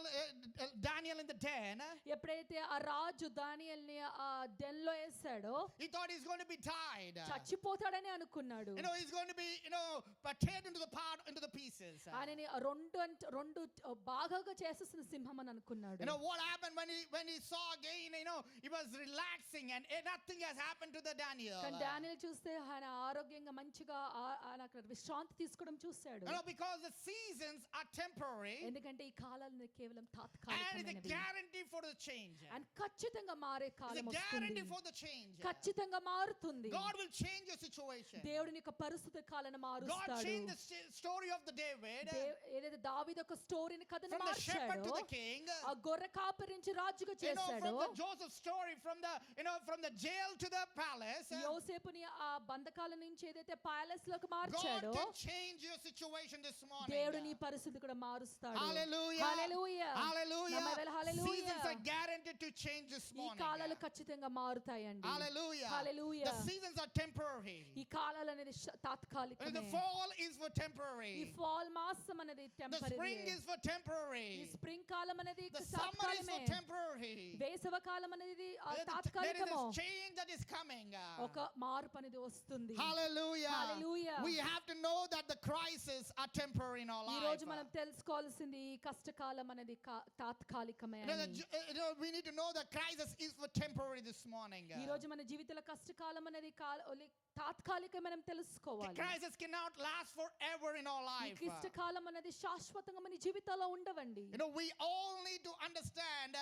Daniel in the den, ఎప్పుడైతే ఆ రాజు దానియేలుని ఆ డెన్ లో వేసాడో, he thought he's going to be tied. చచ్చిపోతాడని అనుకున్నాడు. He's going to be, teared into the pieces. ఆయనని రెండు భాగాగా చేసేసిన సింహం అని అనుకున్నాడు. What happened when he saw again, he was relaxing and nothing has happened to the Daniel. కానీ డానియేలు చూస్తే ఆయన ఆరోగ్యంగా మంచిగా ఆయన అక్కడ విశ్రాంతి తీసుకోవడం చూశాడు. Because the seasons are temporary ఎందుకంటే ఈ కాలాలు కేవలం and it's a తాత్కాలికమైనవి. guarantee for the change. And ఖచ్చితంగా మారే It's కాలం a వస్తుంది. guarantee for the change. ఖచ్చితంగా మారుతుంది. God will change your situation. దేవుని యొక్క పరిస్థితి కాలను God మారుస్తాడు. changed the story of the David ఏదైతే దావీదు యొక్క స్టోరీని కథను from the shepherd మార్చాడో, to the king. ఆ గొర్రె కాపరి నుంచి రాజుగా చేశాడు. From the Joseph story, from the jail to the palace. యోసేపుని ఆ బంధకాల నుంచి ఏదైతే ప్యాలెస్ లోకి God మార్చాడో, can change your situation this morning. దేవుడు నీ పరిస్థితి కూడా మారుస్తాడు. Hallelujah. Hallelujah. Hallelujah. నమ్మవేళ hallelujah. Seasons are guaranteed to change this ఈ morning. కాలాలు ఖచ్చితంగా మారుతాయండి. Hallelujah. Hallelujah. The seasons are temporary. ఈ కాలాలు అనేది And the తాత్కాలికమే. fall is for ఈ temporary. ఫాల్ మాసం అనేది The spring temporary. is for ఈ temporary. స్ప్రింగ్ కాలం అనేది The summer is for తాత్కాలికమే. temporary. వేసవ కాలం అనేది There is తాత్కాలికము. a change that is coming. ఒక మార్పు అనేది వస్తుంది. Hallelujah. Hallelujah. We have to know that the crises are are temporary in our ఈ life. రోజు మనం తెలుసుకోవాల్సింది ఈ కష్టకాలం అనేది తాత్కాలికమే You know, అని. we need to know that crisis is for temporary this morning. ఈ రోజు మన జీవితంలో కష్టకాలం అనేది తాత్కాలికం మనం తెలుసుకోవాలి. Crisis cannot last forever in our ఈ life. క్లిష్టకాలం అనేది శాశ్వతంగా మన జీవితాల్లో ఉండవండి. You know, we all need to understand,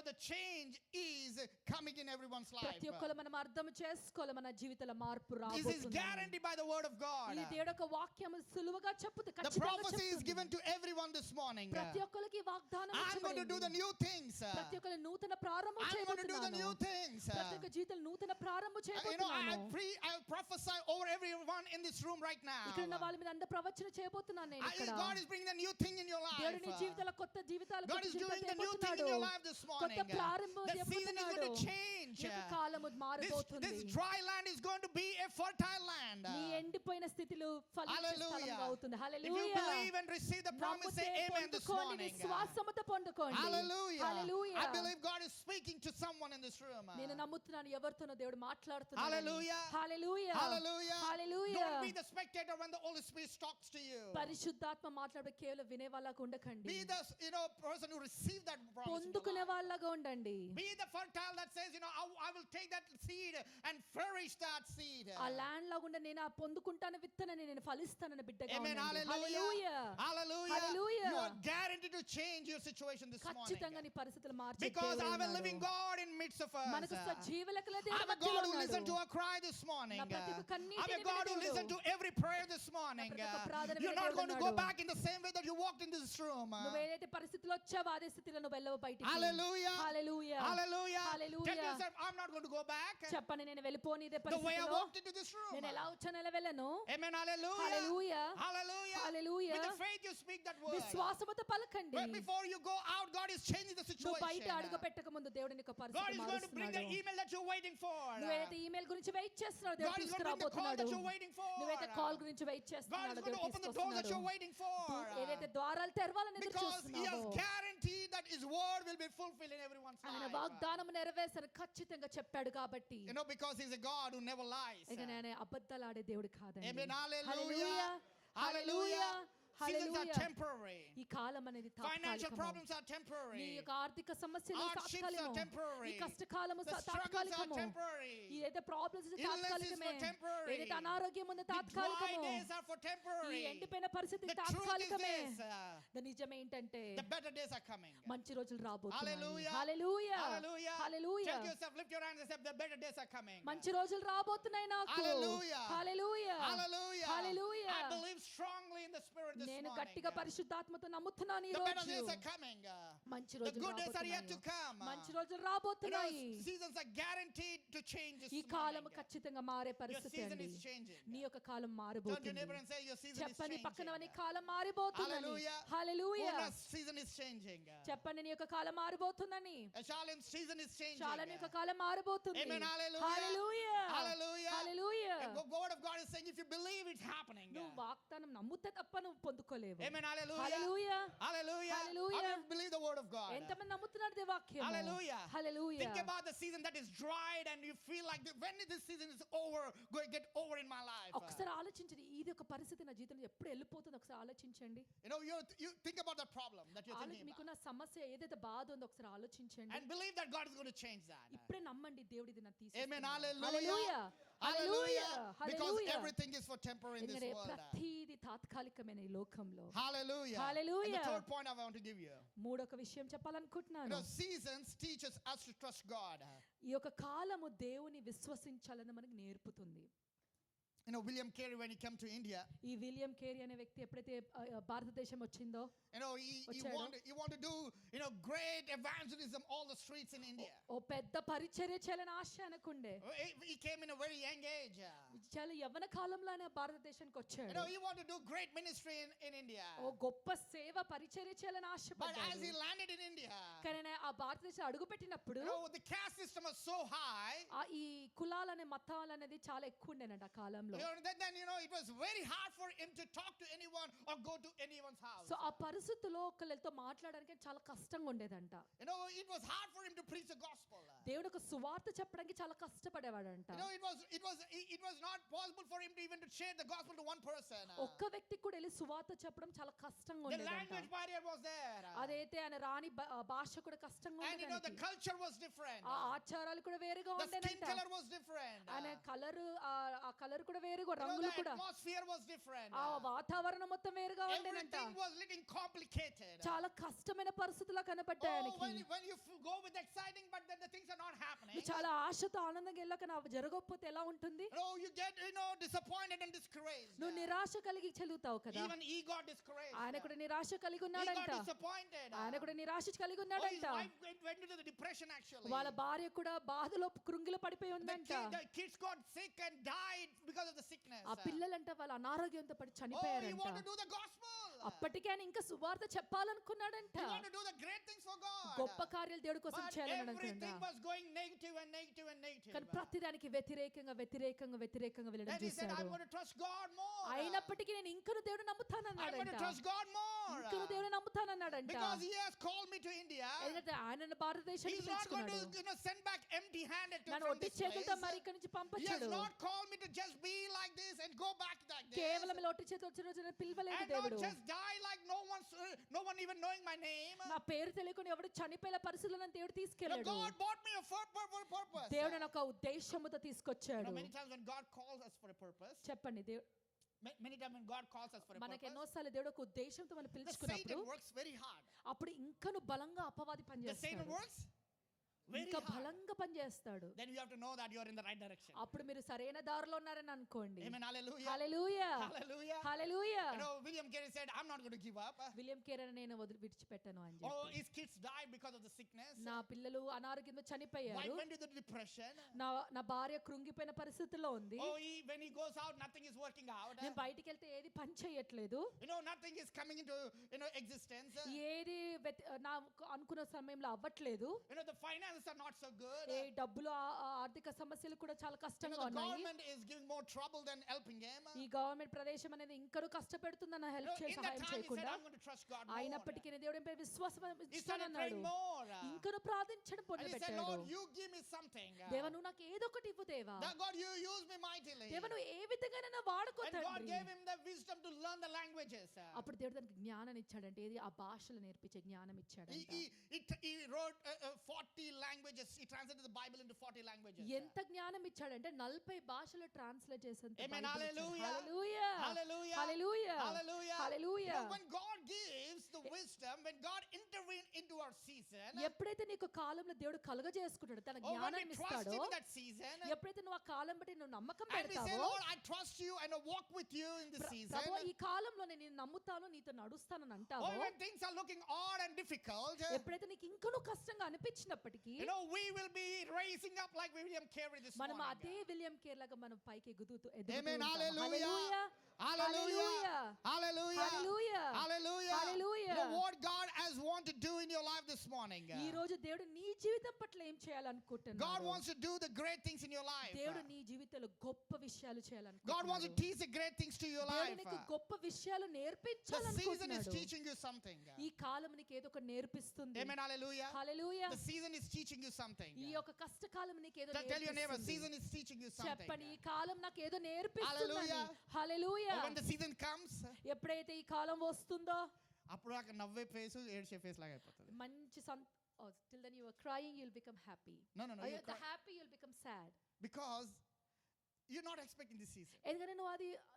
the change is coming in everyone's life. ప్రతి ఒక్కరు మనం అర్థం చేసుకోవాలి మన జీవితంలో మార్పు This is రాబోతుంది. guaranteed by the word of God. ఈ దేవుడి యొక్క వాక్యం సులువుగా చెప్పుతుంది, The ఖచ్చితంగా prophecy is చెప్తుంది. given to everyone this morning. ప్రతి ఒక్కరికి వాగ్దానం I'm going to do the ఇవ్వబడింది. new things. ప్రతి ఒక్కరు నూతన ప్రారంభం I'm going to do the new చేయబోతున్నాను. things. ప్రతి ఒక్క జీవితంలో నూతన ప్రారంభం I చేయబోతున్నాను. prophesy over everyone in this room right now. ఇక్కడ ఉన్న వాళ్ళ మీద అంత ప్రవచన చేయబోతున్నాను నేను ఇక్కడ. God is bringing the new thing in your దేవుడు నీ life. జీవితాల్లో కొత్త జీవితాలు God is doing the new thing in your life this morning. కొత్త ప్రారంభం The season is going to చేయబోతున్నాడు. change. ఈ యొక్క కాలము మారబోతుంది. This dry land is going to be a fertile land. నీ ఎండిపోయిన స్థితిలో ఫలించే Hallelujah. స్థలంగా అవుతుంది. If you hallelujah. believe and receive the promise, say amen this morning. విశ్వాసముతో పొందుకోండి. Hallelujah. Hallelujah. I believe God is speaking to someone in this room. నేను నమ్ముతున్నాను ఎవరితోనో దేవుడు మాట్లాడుతున్నాడు. Hallelujah. Hallelujah. Hallelujah. Hallelujah. Don't be the spectator when the Holy Spirit talks to you. పరిశుద్ధాత్మ మాట్లాడే కేవలం వినే వాళ్ళగా ఉండకండి. Be the person who received that promise. పొందుకునే వాళ్ళగా ఉండండి. Be the fertile that says, I will take that seed and flourish that seed. ఆ ల్యాండ్ లాగా ఉండ నేను ఆ పొందుకుంటాను విత్తనని నేను ఫలిస్తానని బిడ్డగా Amen. ఉండండి. Hallelujah. Hallelujah. Hallelujah. You are guaranteed to change your situation this ఖచ్చితంగా morning. నీ పరిస్థితులు మార్చే Because I దేవుడు have a ఉన్నాడు. living God in midst of us. మనకు సజీవులకల I దేవుడు have a మధ్యలో God who listened to ఉన్నాడు. our cry this morning. నా ప్రతి ఒక్క I కన్నీటిని have a God who వినే listened to దేవుడు. every prayer this morning. నా ప్రతి ఒక్క ప్రార్థన You're వినే not దేవుడు going to go ఉన్నాడు. back in the same way that you walked in this room. నువ్వు ఏదైతే పరిస్థితిలో వచ్చావో అదే స్థితిలో నువ్వు వెళ్ళవు బయటికి. Hallelujah. Hallelujah. Hallelujah. Hallelujah. Tell yourself, I'm not going to go back. చెప్పండి నేను వెళ్ళిపోని ఇదే The way I పరిస్థితిలో walked into this room. నేను ఎలా వచ్చాను ఎలా వెళ్ళను. Amen. Hallelujah. Hallelujah. Hallelujah. Hallelujah. With the faith you speak that word. విశ్వాసముతో పలకండి. But before you go out, God is changing the నువ్వు బయట situation. అడుగు పెట్టక ముందు దేవుడు నీకు God పరిస్థితి is going to bring the మారుస్తున్నాడు. email that you're waiting for. నువ్వు ఏదైతే ఈమెయిల్ గురించి వెయిట్ చేస్తున్నావు దేవుడు God is going to bring the call తీసుకురాబోతున్నాడు. that you're waiting for. నువ్వేదైతే కాల్ గురించి వెయిట్ God చేస్తున్నాడో is going to దేవుడు open the door that you're తీసుకొస్తున్నాడు. waiting for. ఏదైతే ద్వారాలు తెరవాలని ఎదురు Because He has చూస్తున్నావో guaranteed that His word will be fulfilled in everyone's ఆయన life. వాగ్దానం నెరవేర్చని ఖచ్చితంగా చెప్పాడు కాబట్టి Because He's a God who never lies. ఇక నేను అబద్ధాలు ఆడే దేవుడు కాదండి. Amen. Hallelujah. Hallelujah. Hallelujah. Seasons are hallelujah. temporary. ఈ కాలం అనేది Financial తాత్కాలికము. problems are నీ temporary. యొక్క ఆర్థిక సమస్యలు Hardships are తాత్కాలికము. temporary. ఈ కష్టకాలము The struggles are తాత్కాలికము. temporary. ఈ ఏదైతే ప్రాబ్లమ్స్ Illnesses తాత్కాలికమే. for temporary. ఏదైతే అనారోగ్యం ఉందో The dry తాత్కాలికము. days are for ఈ temporary. ఎండిపోయిన పరిస్థితి The truth is తాత్కాలికమే. this. నిజం ఏంటంటే The better days are coming. మంచి రోజులు రాబోతున్నాయి. Hallelujah. Hallelujah. Hallelujah. Hallelujah. Tell yourself, lift your hands and say, the better days are coming. మంచి రోజులు రాబోతున్నాయి నాకు. Hallelujah. Hallelujah. Hallelujah. Hallelujah. I believe strongly in the Spirit this నేను morning. గట్టిగా పరిశుద్ధాత్మతో నమ్ముతున్నాను ఈ The better రోజు. days are coming. మంచి The రోజులు good days are yet to రాబోతున్నాయి. come. మంచి రోజులు రాబోతున్నాయి. Seasons are guaranteed to change this ఈ కాలం morning. ఖచ్చితంగా మారే Your పరిస్థితి season అండి. is changing. నీ యొక్క కాలం Turn to your మారబోతుంది. neighbor and say, your season is చెప్పండి పక్కన నీ changing. Column మారిపోతుందని. Hallelujah. Hallelujah. Una's season is changing. చెప్పండి నీ యొక్క కాలం మారిపోతుందని. Shalim's season is changing. చాలా నీ యొక్క కాలం మారిపోతుంది. Amen. Hallelujah. Hallelujah. Hallelujah. Hallelujah. The word of God is saying, if you believe, it's happening. నువ్వు వాగ్దానం నమ్ముతే తప్ప నువ్వు పొందుకోలేవు. Amen. Hallelujah. Hallelujah. Hallelujah. Hallelujah. How many believe the word of God? ఎంతమంది నమ్ముతున్నారు దే వాక్యం? Hallelujah. Hallelujah. Think about the season that is dried and you feel like, when this season is over, going to get over in my life. ఒకసారి ఆలోచించండి ఇది ఒక పరిస్థితి నా జీవితంలో ఎప్పుడు వెళ్ళిపోతుందో ఒకసారి ఆలోచించండి. You think about the problem that you're thinking మీకు about. నా సమస్య ఏదైతే బాధ ఉందో ఒకసారి ఆలోచించండి. And believe that God is going to change that. ఇప్పుడే నమ్మండి దేవుడు ఇది నాకు Amen. తీసేస్తాడు. Hallelujah. Hallelujah. Because hallelujah. everything is for temporary in this ఎందుకంటే world. ప్రతిది తాత్కాలికమైన ఈ లోకంలో. Hallelujah. And Hallelujah. the third point I want to give you. మూడొక విషయం చెప్పాలనుకుంటున్నాను. Seasons teaches us to trust God. ఈ యొక్క కాలము దేవుని విశ్వసించాలని మనకు నేర్పుతుంది. William Carey, when he came to India, ఈ విలియం కేరీ అనే వ్యక్తి ఎప్పుడైతే భారతదేశం వచ్చిందో he wanted to do, great evangelism all the streets in India. ఓ పెద్ద పరిచర్య చేయాలని ఆశ అనుకుండే. He came in a very young age. చాలా యవ్వన కాలంలోనే భారతదేశానికి వచ్చాడు. He wanted to do great ministry in India. ఓ గొప్ప సేవ పరిచర్య చేయాలని But as ఆశపడ్డాడు. he landed in India, కానీ ఆ భారతదేశం అడుగుపెట్టినప్పుడు the caste system was so high. ఈ కులాలనే మతాలు అనేది చాలా ఎక్కువ ఉండేనంట ఆ కాలంలో. Then it was very hard for him to talk to anyone or or go to anyone's house. So ఆ పరిస్థితుల్లో ఒకళ్ళతో మాట్లాడడానికి చాలా కష్టంగా ఉండేదంట. You know, it was hard for him to preach the gospel. దేవుడు ఒక సువార్త చెప్పడానికి చాలా కష్టపడేవాడంట. You know, it was not possible for him to even to share the gospel to one person. ఒక్క వ్యక్తికి కూడా వెళ్ళి సువార్త చెప్పడం చాలా కష్టంగా The ఉండేదంట. language barrier was there. అదైతే ఆయన రాని భాష కూడా కష్టంగా And you know, the ఉండేదంట. culture was different. ఆ ఆచారాలు కూడా వేరుగా The skin ఉండేదంట. color was different. ఆయన కలర్ ఆ కలర్ కూడా వేరుగా, You know, రంగులు the కూడా, atmosphere was different. ఆ వాతావరణం మొత్తం వేరుగా ఉండేదంట. Everything was little complicated. చాలా కష్టమైన పరిస్థితుల్లో కనబడ్డాయి Oh, ఆయనకి. when you go with exciting, but then the things are not happening. నువ్వు చాలా ఆశతో ఆనందంగా వెళ్ళక నా జరగకపోతే ఎలా ఉంటుంది? No, you get, you know, disappointed and discouraged. నువ్వు నిరాశ కలిగి చెలుగుతావు కదా. Even he got discouraged. ఆయన కూడా నిరాశ కలిగి He ఉన్నాడంట. got disappointed. ఆయన కూడా నిరాశ కలిగి Oh, his ఉన్నాడంట. wife went into the depression actually. వాళ్ళ భార్య కూడా బాధలో కృంగిలో పడిపోయి ఉందంట. The kids got sick and died because of the sickness. ఆ పిల్లలంట వాళ్ళ అనారోగ్యంతో పడి Oh, he చనిపోయారంట. wanted to do the gospel. అప్పటికే ఆయన ఇంకా సువార్త చెప్పాలనుకున్నాడంట. He wanted to do the great things for God. గొప్ప కార్యాలు దేవుడి కోసం But చేయాలని అనుకున్నాడు. everything was going negative and negative and negative. కానీ ప్రతిదానికి వ్యతిరేకంగా వెళ్ళడం Then he said, చూశాడు. I'm going to trust God more. అయినప్పటికీ నేను ఇంకను దేవుడు I'm going to నమ్ముతానన్నాడంట. trust God more. ఇంకను దేవుడు నమ్ముతానన్నాడంట. Because he has called me to India. ఎందుకంటే ఆయన భారతదేశానికి He's not going పిలుచుకున్నాడు. to, you know, send back empty-handed నన్ను from ఒట్టి this చేతులతో మరి place. ఇక్కడి నుంచి He has పంపించాడు. not called me to just be like this and go back like this. కేవలం ఇలా ఒట్టి చేతులు వచ్చిన రోజున పిలవలేదు And not దేవుడు. just die like no one even knowing my name. నా పేరు తెలియకుండా ఎవడు చనిపోయే పరిస్థితుల్లో నన్ను దేవుడు You know, తీసుకెళ్ళాడు. God bought me a purpose. దేవుడు నాకు ఒక ఉద్దేశముతో You తీసుకొచ్చాడు. know, many times when God calls us for a purpose, చెప్పండి, many times when God calls us for a మనకి purpose, ఎన్నోసార్లు దేవుడు ఒక ఉద్దేశంతో మనం the పిలుచుకున్నప్పుడు Satan works very hard. అప్పుడు ఇంకను బలంగా అపవాది The Satan పనిచేస్తాడు. works very ఇంకా hard. బలంగా పనిచేస్తాడు. Then you have to know that you are in the right direction. అప్పుడు మీరు సరైన దారిలో ఉన్నారని అనుకోండి. Amen. Hallelujah. Hallelujah, Hallelujah. Hallelujah. You know, William Carey said, I'm not going to give up. William Karen నేను విడిచిపెట్టను అని Oh, చెప్పి. his kids died because of the sickness. నా పిల్లలు అనారోగ్యంతో Wife చనిపోయారు. went into the depression. నా భార్య కృంగిపోయిన పరిస్థితుల్లో ఉంది. Oh, when he goes out, nothing is working out. నేను బయటికి వెళ్తే ఏది పని చేయట్లేదు. You know, nothing is coming into, you know, existence. ఏది నా అనుకున్న సమయంలో అవ్వట్లేదు. You know, the finances are not so good. ఏ డబ్బులు ఆర్థిక సమస్యలు కూడా చాలా You know, కష్టంగా the ఉన్నాయి. government is giving more trouble than helping him. ఈ గవర్నమెంట్ ప్రదేశం అనేది ఇంకా కష్టపెడుతుందన్న You help know, in that సహాయం time he said, చేయకుండా. I'm going to trust God more. అయినప్పటికీ నేను దేవుడిపై విశ్వాసం He started ఇస్తానన్నాడు. praying more. ఇంకను ప్రార్థించడం And he said, మొదలుపెట్టాడు. Lord, you give me something. దేవా నువ్వు నాకు ఏదో ఒకటి ఇవ్వు దేవా. That God, you use me mightily. దేవా నువ్వు ఏ విధంగానైనా వాడుకో And God తండ్రి. gave him the wisdom to learn the languages. అప్పుడు దేవుడు దానికి జ్ఞానం ఇచ్చాడంటే ఏది ఆ భాషలు నేర్పించే జ్ఞానం ఇచ్చాడంట. He wrote 40 languages. He translated the Bible into 40 languages. ఎంత జ్ఞానం ఇచ్చాడంటే 40 భాషలు ట్రాన్స్లేట్ చేసేంత Amen. బైబిల్ ఇచ్చాడు. Hallelujah. Hallelujah, Hallelujah. Hallelujah, Hallelujah. Hallelujah. You know, when God gives the wisdom, when God intervenes into our season, ఎప్పుడైతే నీకు కాలంలో దేవుడు కలుగజేసుకుంటాడు తన or when we జ్ఞానాన్ని trust ఇస్తాడో, Him in that season, ఎప్పుడైతే నువ్వు ఆ కాలం బట్టి నువ్వు నమ్మకం and we say, పెడతావో, Lord, I trust you and I walk with you in this season. ప్రభువా ఈ కాలంలో నేను నిన్ను నమ్ముతాను నీతో నడుస్తానని అంటావో, Or when things are looking odd and difficult, ఎప్పుడైతే నీకు ఇంకనూ కష్టంగా అనిపించినప్పటికీ you know, we will be raising up like William Carey this మనం morning. అదే విలియం కేర్ లాగా మనం పైకి ఎగుతూ Amen. Hallelujah. Hallelujah. Hallelujah. Hallelujah. Hallelujah. Hallelujah. You know what God has wanted to do in your life this morning. ఈ రోజు దేవుడు నీ జీవితం పట్ల ఏం God చేయాలనుకుంటున్నాడు? wants to do the great things in your life. దేవుడు నీ జీవితంలో గొప్ప విషయాలు God wants to చేయాలనుకుంటున్నాడు. teach the great things to your దేవుడు life. నీకు గొప్ప విషయాలు The season is నేర్పించాలనుకుంటున్నాడు. teaching you something. ఈ కాలం నీకు ఏదో ఒకటి నేర్పిస్తుంది. Amen. Hallelujah. Hallelujah. The season is teaching you something. ఈ యొక్క కష్టకాలం నీకు ఏదో Tell your neighbor, నేర్పిస్తుంది. season is teaching you something. చెప్పండి ఈ కాలం నాకు ఏదో నేర్పిస్తుందని. Hallelujah. Hallelujah. Or when the season comes, ఎప్పుడైతే ఈ కాలం వస్తుందో అప్పుడు నాకు నవ్వే ఫేస్ ఏడ్చే ఫేస్ లాగా అయిపోతుంది. మంచి till then you are crying you'll become happy. No. The happy you'll become sad. Because you're not expecting this season. ఎందుకంటే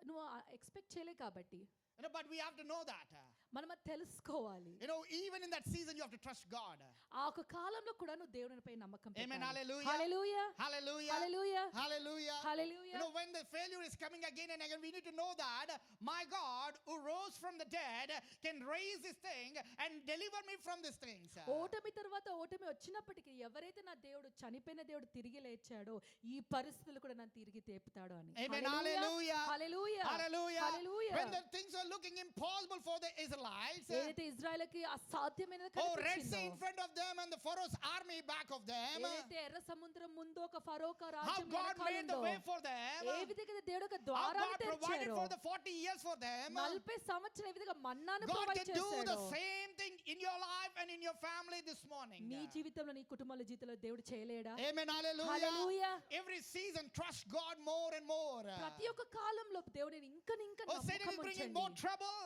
నువ్వు ఎక్స్పెక్ట్ చేయలే కాబట్టి. You know, but we have to know that. మనం అది తెలుసుకోవాలి. You know, even in that season, you have to trust God. ఆ ఒక కాలంలో కూడా నువ్వు దేవునిపై నమ్మకం Amen. పెట్టాలి. Hallelujah. Hallelujah. Hallelujah. Hallelujah. Hallelujah. Hallelujah. You know, when the failure is coming again and again, we need to know that my God who rose from the dead can raise this thing and deliver me from these things. ఓటమి తర్వాత ఓటమి వచ్చినప్పటికీ ఎవరైతే నా దేవుడు చనిపోయిన దేవుడు తిరిగి లేచాడో ఈ పరిస్థితులు కూడా నన్ను తిరిగి తేపుతాడు అని. Amen. Hallelujah. Hallelujah. Hallelujah. Hallelujah. When the things are looking impossible for the Israelites, Israelites. ఏదైతే ఇజ్రాయెల్కి అసాధ్యమైనది Oh, Red Sea in కనిపించిందో, front of them and the Pharaoh's army back of them. ఏదైతే ఎర్ర సముద్రం ముందు ఒక ఫరోక How రాజ్యం God వెనకాల made the ఉందో, way for them. ఏ విధంగా దేవుడు ఒక How ద్వారాన్ని God provided తెరిచారో, for the 40 years for them. 40 సంవత్సరాలు ఏ విధంగా మన్నాను God provide can do the చేశాడు, same thing in your life and in your family this morning. నీ జీవితంలో నీ కుటుంబాల జీవితంలో దేవుడు చేయలేడా? Amen. Hallelujah. Hallelujah. Every season, trust God more and more. ప్రతి ఒక్క కాలంలో దేవుడిని ఇంకా Oh, Satan is bringing more trouble.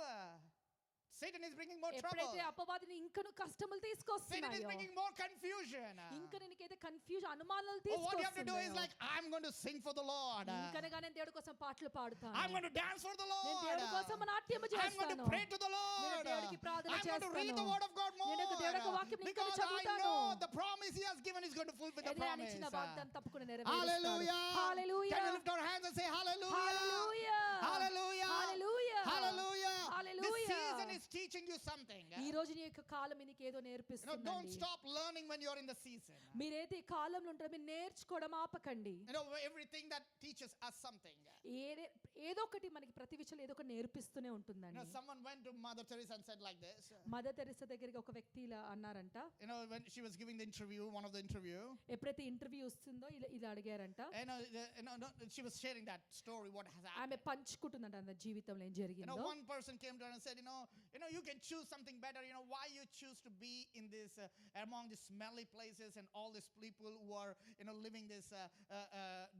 Satan is bringing more trouble. ఎప్పుడైతే అపవాదిని ఇంకను కష్టములు Satan is తీసుకొస్తున్నాయో, bringing more confusion. ఇంకా నీకైతే కన్ఫ్యూజన్ అనుమానాలు Oh, what you have to do is తీసుకొస్తున్నాయో, like, I'm going to sing for the Lord. ఇంకనగా నేను దేవుడి కోసం పాటలు పాడుతాను, I'm going to dance for the నేను Lord. దేవుడి కోసం నాట్యం I'm going చేస్తాను, to pray to the నేను Lord. దేవుడికి ప్రార్థన I'm going to read the చేస్తాను, word of God more. నేను దేవుడి యొక్క వాక్యం ఇంకా Because I చదువుతాను, know the promise He has given is going to fulfill the ఏదైనా promise. ఇచ్చిన వాగ్దానం తప్పకుండా నెరవేరుస్తాడు. Hallelujah. Hallelujah. Can we lift our hands and say hallelujah? Hallelujah. Hallelujah. Hallelujah. Hallelujah. This hallelujah. season is teaching you something. ఈ రోజు నీ యొక్క కాలం నీకు ఏదో Don't నేర్పిస్తుంది. stop learning when you're in the season. మీరైతే ఈ కాలంలో ఉంటారో మీరు నేర్చుకోవడం ఆపకండి. Everything that teaches us something. ఏదో ఒకటి మనకి ప్రతి విషయంలో ఏదో ఒకటి నేర్పిస్తూనే ఉంటుందండి. Someone went to Mother Teresa and said like this. Mother Teresa దగ్గరికి ఒక వ్యక్తి ఇలా అన్నారంట, When she was giving the interview, one of the interview, ఎప్పుడైతే ఇంటర్వ్యూ వస్తుందో ఇలా అడిగారంట, she was sharing that story, what has happened. ఆమె పంచుకుంటుందంట తన జీవితంలో ఏం జరిగిందో. One person came to her and said, you can choose something better. Why you choose to be in this among the smelly places and all these people who are living this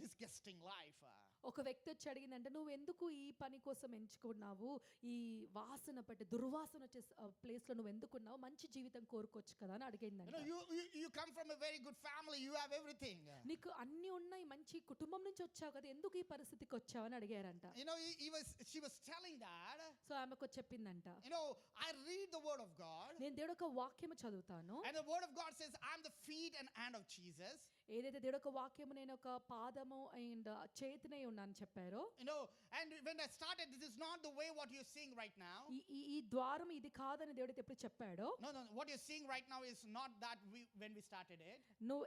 disgusting life. ఒక వ్యక్తి వచ్చి అడిగిందంటే, నువ్వు ఎందుకు ఈ పని కోసం ఎంచుకున్నావు, ఈ వాసన పట్టి దుర్వాసన వచ్చే ప్లేస్ లో నువ్వు ఎందుకున్నావు, మంచి జీవితం కోరుకోవచ్చు కదా అని అడిగిందంట. You come from a very good family, you have everything. నీకు అన్ని ఉన్నాయి, మంచి కుటుంబం నుంచి వచ్చావు కదా, ఎందుకు ఈ పరిస్థితికి వచ్చావు అని అడిగారంట. She was telling that. So ఆమెకు చెప్పిందంట, I read the word of God. నేను దేవుడి యొక్క వాక్యము చదువుతాను, And the word of God says, I'm the feet and hand of Jesus. ఏదైతే దేవుడి యొక్క వాక్యము నేను ఒక పాదము అండ్ చేతినే ఉన్నాను చెప్పారో, and when I started, this is not the way what you're seeing right now. ఈ ద్వారం ఇది కాదని దేవుడు ఎప్పుడు చెప్పాడో, No, what you're seeing right now is not that when we started it. నువ్వు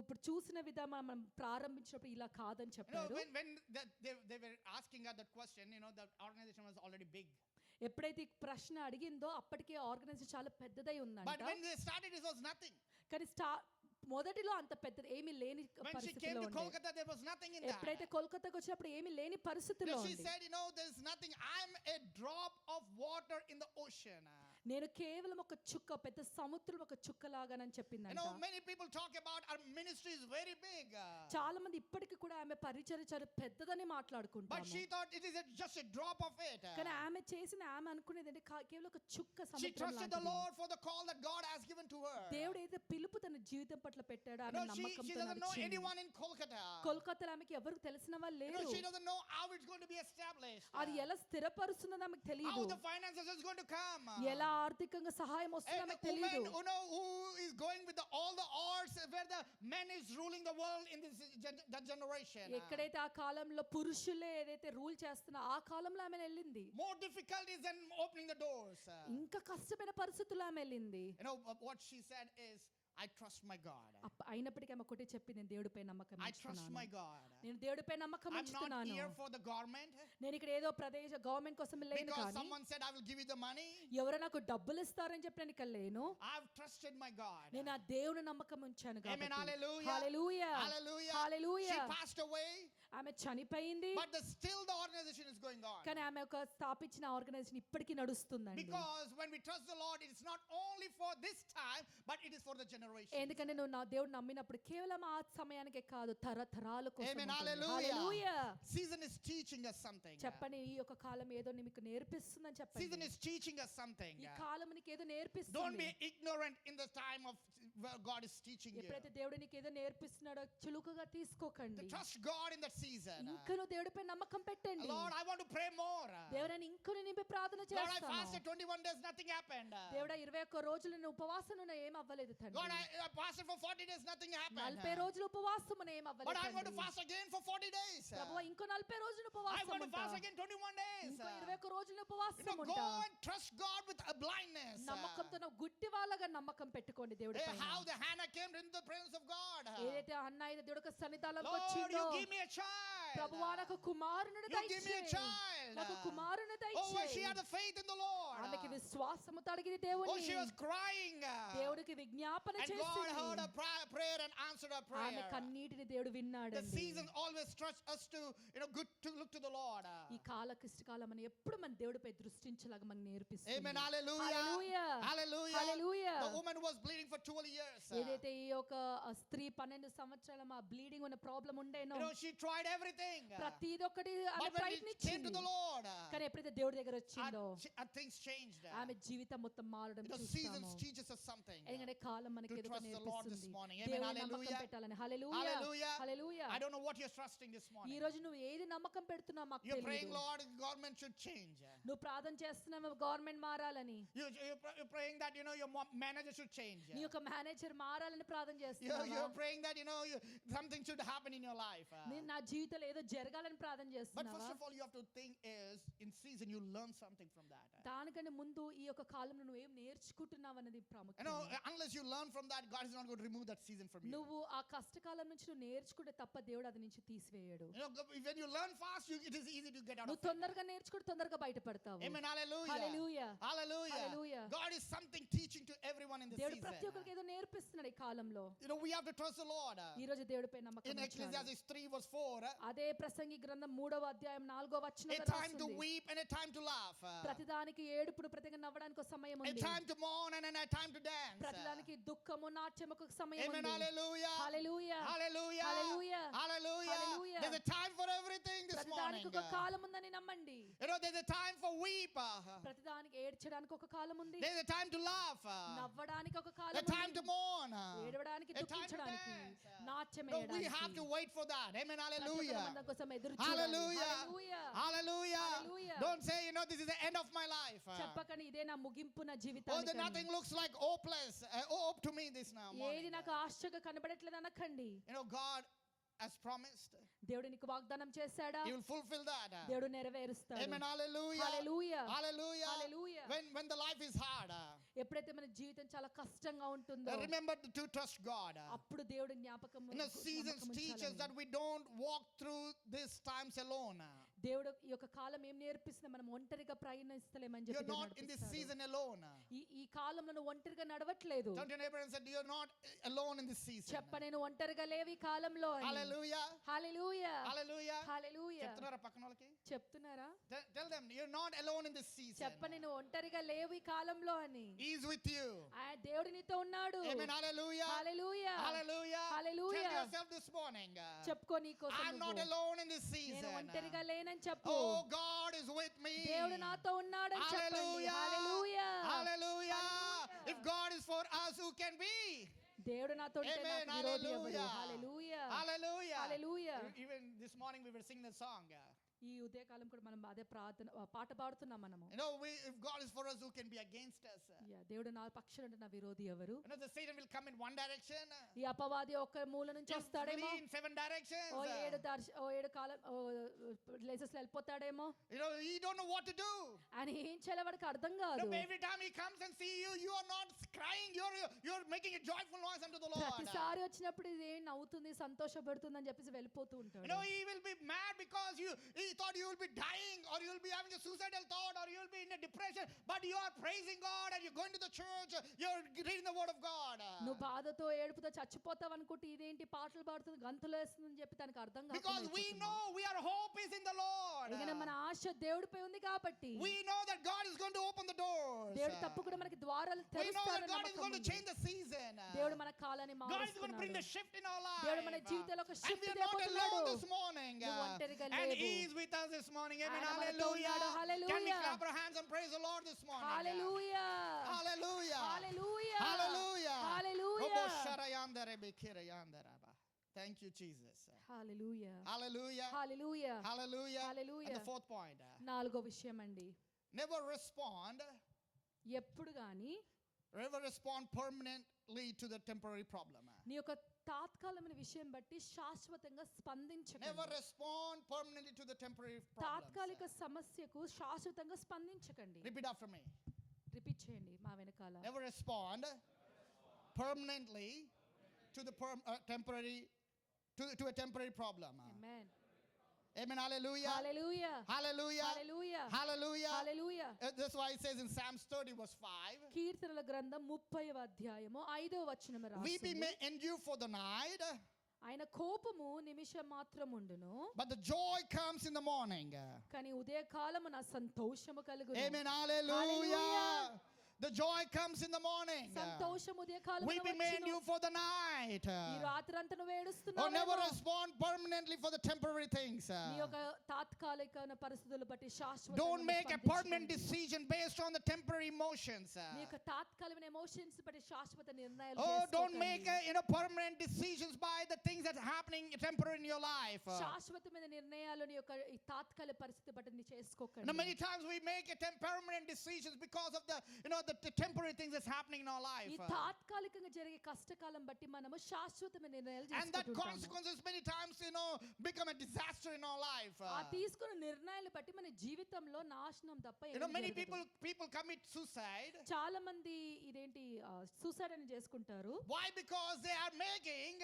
ఇప్పుడు చూసిన విధానం మనం ప్రారంభించినప్పుడు ఇలా కాదని చెప్పాడు. When they were asking her that question, the organization was already big. ఎప్పుడైతే ఈ ప్రశ్న అడిగిందో అప్పటికే ఆర్గనైజేషన్ చాలా పెద్దదై ఉందంట. But when they started, it was nothing. కానీ మొదటిలో అంత పెద్దది ఏమీ లేని When she came పరిస్థితిలో to ఉంది. Kolkata, there was nothing in that. ఎప్పుడైతే కోల్కతాకు వచ్చినప్పుడు ఏమీ లేని పరిస్థితిలో She ఉంది. said, there's nothing. I'm a drop of water in the ocean. నేను కేవలం ఒక చుక్క, పెద్ద సముద్రం ఒక చుక్క లాగానని చెప్పిందంట. Many people talk about our ministry is very big. చాలా మంది ఇప్పటికీ కూడా ఆమె పరిచర్య చాలా పెద్దదని But మాట్లాడుకుంటారు. she thought it is just a drop of it. కానీ ఆమె అనుకునేది అంటే కేవలం ఒక చుక్క She సముద్రం trusted the లాంటిది. Lord for the call that God has given to her. దేవుడు ఏదైతే పిలుపు తన జీవితం పట్ల పెట్టాడో ఆమె She నమ్మకంతో doesn't know నడిచింది. anyone in Kolkata. కోల్కతాలో ఆమెకి ఎవరికి తెలిసిన వాళ్ళు లేరు. She doesn't know how it's going to be established. అది ఎలా స్థిరపరుస్తుందో ఆమెకు How తెలియదు. the finances is going to come. ఎలా ఆర్థికంగా సహాయం వస్తుందో And ఆమెకు the woman, తెలియదు. who is going with all the odds where the men is ruling the world in that generation. ఎక్కడైతే ఆ కాలంలో పురుషులే ఏదైతే రూల్ చేస్తున్నా ఆ కాలంలో ఆమె వెళ్ళింది. More difficulties than opening the doors. ఇంకా కష్టమైన పరిస్థితుల్లో ఆమె వెళ్ళింది. What she said is, I trust my God. అయినప్పటికీ ఆమె ఒకటే చెప్పింది, నేను దేవుడిపై నమ్మకం I trust ఉంచుతున్నాను. my God. నేను దేవుడిపై నమ్మకం I'm not ఉంచుతున్నాను. here for the government. నేను ఇక్కడ ఏదో గవర్నమెంట్ కోసం లేను Because కానీ someone said I will give you the money. ఎవరు నాకు డబ్బులు ఇస్తారని చెప్పి నేను ఇక్కడ లేను. I've trusted my God. నేను ఆ దేవుని నమ్మకం ఉంచాను Amen. కాబట్టి. Hallelujah. Hallelujah. Hallelujah. Hallelujah. She passed away. ఆమె చనిపోయింది. But still the organization is going on. కానీ ఆమె ఒక స్థాపించిన ఆర్గనైజేషన్ ఇప్పటికీ నడుస్తుందండి. Because when we trust the Lord, it is not only for this time, but it is for the generation. ఎందుకంటే నువ్వు నా దేవుడు నమ్మినప్పుడు కేవలం ఆ సమయానికే కాదు, తరతరాల కోసం Amen. ఉంటుంది. Hallelujah. Hallelujah. Season is teaching us something. చెప్పండి, ఈ యొక్క కాలం ఏదో మీకు నేర్పిస్తుందని Season చెప్పండి. is teaching us something. ఈ కాలం నీకు ఏదో Don't నేర్పిస్తుంది. be ignorant in the time of where God is teaching you. ఎప్పుడైతే దేవుడు నీకు ఏదో నేర్పిస్తున్నాడో చులుకగా తీసుకోకండి. Trust God in that season. ఇంకా నువ్వు దేవుడిపై నమ్మకం పెట్టండి. Lord, I want to pray more. దేవుడా ఇంకా నింపి ప్రార్థన Lord, I చేస్తాను. fasted 21 days, nothing happened. దేవుడా 21 రోజులు నేను ఉపవాసం ఉన్నా ఏం అవ్వలేదు God, తండ్రి. I fasted for 40 days, nothing happened. 40 రోజులు ఉపవాసం ఉన్నా ఏం But అవ్వలేదు I'm going to తండ్రి. fast again for 40 days. ప్రభువా ఇంకో 40 రోజులు I'm ఉపవాసం going to ఉంటా. fast again 21 days. ఇంకో 21 రోజులు ఉపవాసం Go ఉంటా. and trust God with a blindness. నమ్మకంతో నువ్వు గుడ్డి వాళ్ళగా నమ్మకం పెట్టుకోండి దేవుడి పైన. How the Hannah came into the presence of God. ఏదైతే అన్న అయితే దేవుడి యొక్క సన్నిధానంలోకి Lord, వచ్చిందో, you give me a child. ప్రభువా నాకు కుమారుని You give me a దయచేయి, child. నాకు కుమారుని Oh, when she దయచేయి. had the faith in the Lord. ఆమెకి విశ్వాసముతో అడిగింది Oh, దేవుణ్ణి. she was crying. దేవుడికి విజ్ఞాపన And God heard her చేసింది. prayer and answered her ఆమె prayer. కన్నీటిని దేవుడు The విన్నాడండి. seasons always trust us to, good to look to the Lord. ఈ కాలం అని ఎప్పుడు మన దేవుడిపై దృష్టించలాగా మనకు నేర్పిస్తుంది. Amen. Hallelujah. Hallelujah. Hallelujah. Hallelujah. The woman was bleeding for 12 years. ఏదైతే ఈ యొక్క స్త్రీ 12 సంవత్సరాల మా బ్లీడింగ్ ఉన్న ప్రాబ్లం ఉండేనో, She tried everything. ప్రతిదొక్కటి ఆమె But when it came to ప్రయత్నించింది. the Lord, కానీ ఎప్పుడైతే దేవుడి దగ్గర వచ్చిందో things changed. ఆమె జీవితం మొత్తం మారడం Seasons చూస్తాము. teaches us something. ఎందుకంటే కాలం మనకి To ఏదో trust the Lord this నేర్పిస్తుంది. morning. Amen. దేవుని నమ్మకం Hallelujah. పెట్టాలని. హల్లెలూయా. Hallelujah. Hallelujah. I don't know what you're trusting this ఈ morning. రోజు నువ్వు ఏది నమ్మకం పెడుతున్నావు మాకు You're praying, తెలియదు. Lord, government should change. నువ్వు ప్రార్థన చేస్తున్నావు గవర్నమెంట్ మారాలని. You're praying that, your manager should change. నీ యొక్క మేనేజర్ మారాలని ప్రార్థన You're చేస్తున్నావా? praying that, something should happen in your life. నేను నా జీవితంలో ఏదో జరగాలని ప్రార్థన But first చేస్తున్నావా? of all, you have to think is, in season, you learn something from that. దానికంటే ముందు ఈ యొక్క కాలంలో నువ్వు ఏం నేర్చుకుంటున్నావు అనేది ప్రాముఖ్యం. Unless you learn from that, God is not going to remove that season from you. నువ్వు ఆ కష్టకాలం నుంచి నువ్వు నేర్చుకుంటే తప్ప దేవుడు అది నుంచి తీసివేయడు. When you learn fast, it is easy to get out నువ్వు of it. తొందరగా నేర్చుకుంటే తొందరగా బయటపడతావు. Amen. Hallelujah. Hallelujah. Hallelujah. Hallelujah. God is something teaching to everyone in this దేవుడు ప్రతి season. ఒక్కరికి ఏదో నేర్పిస్తున్నాడు ఈ కాలంలో. We have to trust the Lord. ఈ రోజు దేవుడిపై నమ్మకం In ఉంచాలి. Ecclesiastes 3 verse 4, అదే ప్రసంగి గ్రంథం 3వ అధ్యాయం 4వ a వచనంలో time to రాస్తుంది. weep and a time to laugh. ప్రతిదానికి ఏడుపును ప్రతిగా నవ్వడానికి ఒక సమయం A ఉంది. time to mourn and a time to dance. ప్రతిదానికి దుఃఖము నాట్యముకు ఒక సమయం Amen. ఉంది. Hallelujah. Hallelujah. Hallelujah. Hallelujah. Hallelujah. Hallelujah. There's a time for everything this morning. ప్రతిదానికి ఒక కాలం ఉందని నమ్మండి. There's a time for weep. ప్రతిదానికి ఏడ్చడానికి ఒక కాలం ఉంది. There's a time to laugh. నవ్వడానికి ఒక A కాలం time ఉంది. to mourn. ఏడవడానికి A time to దుఃఖించడానికి dance. నాట్యం No, we have వేయడానికి to wait for that. Amen. Hallelujah. ప్రతిదాని కోసం ఎదురు చూడాలి. Hallelujah. Hallelujah. Hallelujah. Hallelujah. Don't say, this is the end of my life. చెప్పకని ఇదే నా ముగింపు నా Oh, జీవితానికి then nothing looks like hopeless. Hope to me this now morning. ఏది నాకు ఆశగా కనబడట్లేదు అనకండి. God has promised. దేవుడు నీకు వాగ్దానం చేశాడా? He will fulfill that. దేవుడు నెరవేరుస్తాడు. Amen. Hallelujah. Hallelujah. Hallelujah. Hallelujah. When the life is hard, ఎప్పుడైతే మన జీవితం చాలా కష్టంగా ఉంటుందో remember to trust God. అప్పుడు దేవుడు జ్ఞాపకం Seasons teach us that we don't walk through these times alone. దేవుడు ఈ యొక్క కాలం ఏం నేర్పిస్తుంది, మనం ఒంటరిగా ప్రయాణిస్తలేమని You're చెప్పి దేవుడు not in this నడిపిస్తాడు. season alone. ఈ కాలంలో నువ్వు ఒంటరిగా నడవట్లేదు. Turn to your neighbor and say, you're not alone in this season. చెప్ప నేను ఒంటరిగా లేవు ఈ కాలంలో అని. Hallelujah. హల్లెలూయా. Hallelujah. హల్లెలూయా. చెప్తున్నారా పక్కన వాళ్ళకి? చెప్తున్నారా? Tell them you're not alone in this season. చెప్ప నేను ఒంటరిగా లేవు ఈ కాలంలో అని. He is with you. దేవుడు నీతో ఉన్నాడు. Amen. Hallelujah. Hallelujah. Hallelujah. Hallelujah. Tell yourself this morning. చెప్పుకో నీ కోసం I'm not నువ్వు. alone in this నేను season. ఒంటరిగా లేనని చెప్పు. Oh, God is with me. దేవుడు నాతో ఉన్నాడని చెప్పండి. Hallelujah. Hallelujah. Hallelujah. If God is for us, who can be? దేవుడు నాతో ఉంటే Amen. నాకు విరోధి ఎవరు? Hallelujah. Hallelujah. Hallelujah. Hallelujah. Even this morning we were singing the song. ఈ ఉదయకాలం కూడా మనం అదే పాట పాడుతున్నాం మనము. If God is for us, who can be against us? దేవుడు నా పక్షాన ఉంటే నా విరోధి ఎవరు? The Satan will come in one direction. ఈ అపవాది ఒక మూల నుంచి వస్తాడేమో. In 7 directions. ఏడు కాలం ప్లేసెస్ లో వెళ్ళిపోతాడేమో. He don't know what to do. ఆయన ఏం చేయాలో వాడికి అర్థం కాదు. Every time he comes and see you, you are not crying. You're making a joyful noise unto the Lord. ప్రతిసారి వచ్చినప్పుడు ఇది ఏం నవ్వుతుంది సంతోషపడుతుంది అని చెప్పేసి వెళ్ళిపోతూ ఉంటాడు. He will be mad because he thought you will be dying, or you will be having a suicidal thought, or you will be in a depression, but you are praising God and you're going to the church, you're reading the word of God. నువ్వు బాధతో ఏడుపుతో చచ్చిపోతావు అనుకుంటే ఇదేంటి పాటలు పాడుతుంది గంతులు వేస్తుందని చెప్పి తనకు అర్థం కాదు. Because we know our hope is in the Lord. ఎందుకంటే మన ఆశ దేవుడిపై ఉంది కాబట్టి. We know that God is going to open the doors. దేవుడు తప్పకుండా మనకి ద్వారాలు We know that తెరుస్తాడని God is నమ్మకం going to ఉంది. change the season. దేవుడు మన కాలాన్ని God is going to bring the మారుస్తున్నాడు. shift in our life. దేవుడు మన జీవితంలో ఒక And shift we are not తేబోతున్నాడు. alone this morning. నువ్వు ఒంటరిగా And లేవు. He is with us this morning. Amen. ఆయన మనతో Hallelujah. ఉన్నాడు. హల్లెలూయా. Can we clap our hands and praise the Lord this morning? Hallelujah. Hallelujah. Hallelujah. Hallelujah. Hallelujah. Robo sharayandere bekirayandaraba. Thank you, Jesus. Hallelujah. Hallelujah. Hallelujah. Hallelujah. Hallelujah. And the fourth point. నాలుగో విషయం అండి. Never respond ఎప్పుడు గాని permanently to the temporary problem. నీ యొక్క తాత్కాలికమైన విషయం బట్టి శాశ్వతంగా స్పందించకండి. Never respond permanently to the temporary problem. తాత్కాలిక సమస్యకు శాశ్వతంగా స్పందించకండి. Repeat after me. రిపీట్ చేయండి మా వెనకాల. Never respond permanently to the temporary to a temporary problem. Amen. Amen. Hallelujah. Hallelujah Hallelujah. Hallelujah Hallelujah. Hallelujah. That's why it says in Psalms 30 verse 5. కీర్తనల గ్రంథం 30వ అధ్యాయము 5వ వచనము Weeping రాసింది. may endure for the night, ఆయన కోపము నిమిషం మాత్రం ఉండును, but the joy comes in the morning. కానీ ఉదయకాలము నా సంతోషము కలుగును. Amen. Hallelujah. The joy comes in the morning. సంతోషం ఉదయకాలమున Weeping may వచ్చును. endure for the night. ఈ రాత్రంతా నువ్వు Or ఏడుస్తున్నావు, never respond permanently for the temporary things. నీ యొక్క తాత్కాలిక పరిస్థితులు బట్టి శాశ్వత Don't make a permanent decision based on the temporary emotions. నీ యొక్క తాత్కాలిక ఎమోషన్స్ బట్టి శాశ్వత నిర్ణయాలు Oh, don't చేసుకోకండి. make permanent decisions by the things that are happening temporary in your life. శాశ్వతమైన నిర్ణయాలు నీ యొక్క ఈ తాత్కాలిక పరిస్థితి బట్టి నీ చేసుకోకండి. Now, many times we make permanent decisions because of the temporary things that's happening in our life. ఈ తాత్కాలికంగా జరిగే కష్టకాలం బట్టి మనము శాశ్వతమైన నిర్ణయాలు And that తీసుకుంటాము. consequences many times become a disaster in our life. ఆ తీసుకున్న నిర్ణయాలు బట్టి మన జీవితంలో నాశనం తప్ప ఏమీ Many జరగదు. people commit suicide. చాలా మంది ఇదేంటి సూసైడ్ అని చేసుకుంటారు. Why? Because they are making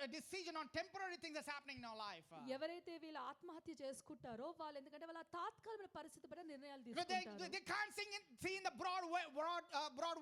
a decision on temporary things that's happening in our life. ఎవరైతే వీళ్ళు ఆత్మహత్య చేసుకుంటారో వాళ్ళు ఎందుకంటే వాళ్ళ తాత్కాలిక పరిస్థితి పట్ల నిర్ణయాలు You know, తీసుకుంటారు. they can't see in the broad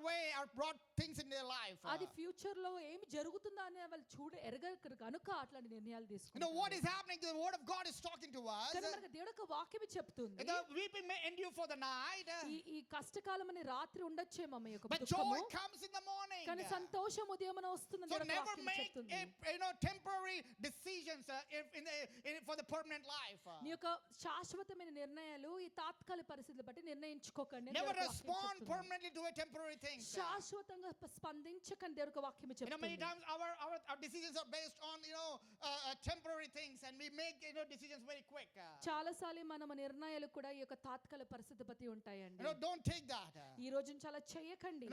way or broad things in their life. అది ఫ్యూచర్ లో ఏమి జరుగుతుందో అని వాళ్ళు ఎరగరు కనుక అట్లాంటి నిర్ణయాలు What తీసుకుంటారు. is happening? The word of God is talking to us. కానీ మనకు దేవుడు ఒక వాక్యం చెప్తుంది, The weeping may endure for the night, ఈ కష్టకాలం అనే రాత్రి ఉండొచ్చేమో మీ యొక్క but దుఃఖము, joy comes in the morning. కానీ సంతోషం ఉదయమున వస్తుందని So దేవుడు ఒక never వాక్యం make చెప్తుంది. temporary decisions for the permanent life. నీ యొక్క శాశ్వతమైన నిర్ణయాలు ఈ తాత్కాలిక పరిస్థితులు బట్టి నిర్ణయించుకోకండి అని Never దేవుడు ఒక వాక్యం respond చెప్తుంది. permanently to a temporary thing. శాశ్వతంగా స్పందించకండి దేవుడు ఒక వాక్యం Many చెప్తుంది. times our decisions are based on temporary things, and we make decisions very quick. చాలాసార్లు మన నిర్ణయాలు కూడా ఈ యొక్క తాత్కాలిక పరిస్థితి బట్టి ఉంటాయండి. Don't take that. ఈ రోజు చాలా చేయకండి.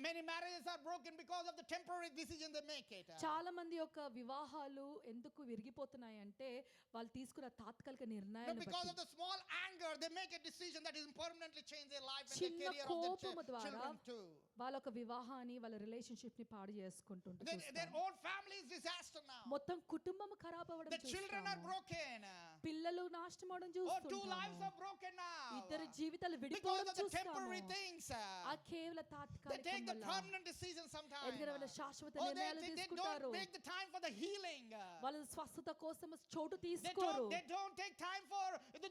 Many marriages are broken because of the temporary decision they make it. చాలా మంది యొక్క వివాహాలు ఎందుకు విరిగిపోతున్నాయి అంటే వాళ్ళు తీసుకున్న తాత్కాలిక నిర్ణయాలను Because of బట్టి. the small anger, they make a decision that is permanently change their life and the చిన్న career of their కోపము ద్వారా children too. వాళ్ళ ఒక వివాహాన్ని వాళ్ళ రిలేషన్షిప్ ని పాడు చేసుకుంటుంటారు. Their own family is disaster now. మొత్తం కుటుంబం ఖరాబ్ అవ్వడం The children are చూస్తాము. broken. పిల్లలు నాశనం అవడం Two lives చూస్తుంటాము. are broken now. ఇద్దరు జీవితాలు Because విడిపోవడం of the చూస్తాము. temporary things. ఆ కేవల They తాత్కాలికం take the వల్ల permanent decision sometimes. ఎందుకంటే వాళ్ళు శాశ్వత Oh, నిర్ణయాలు they తీసుకుంటారు. don't make the time for the healing. వాళ్ళ స్వస్థత కోసం చోటు They తీసుకోరు. don't take time for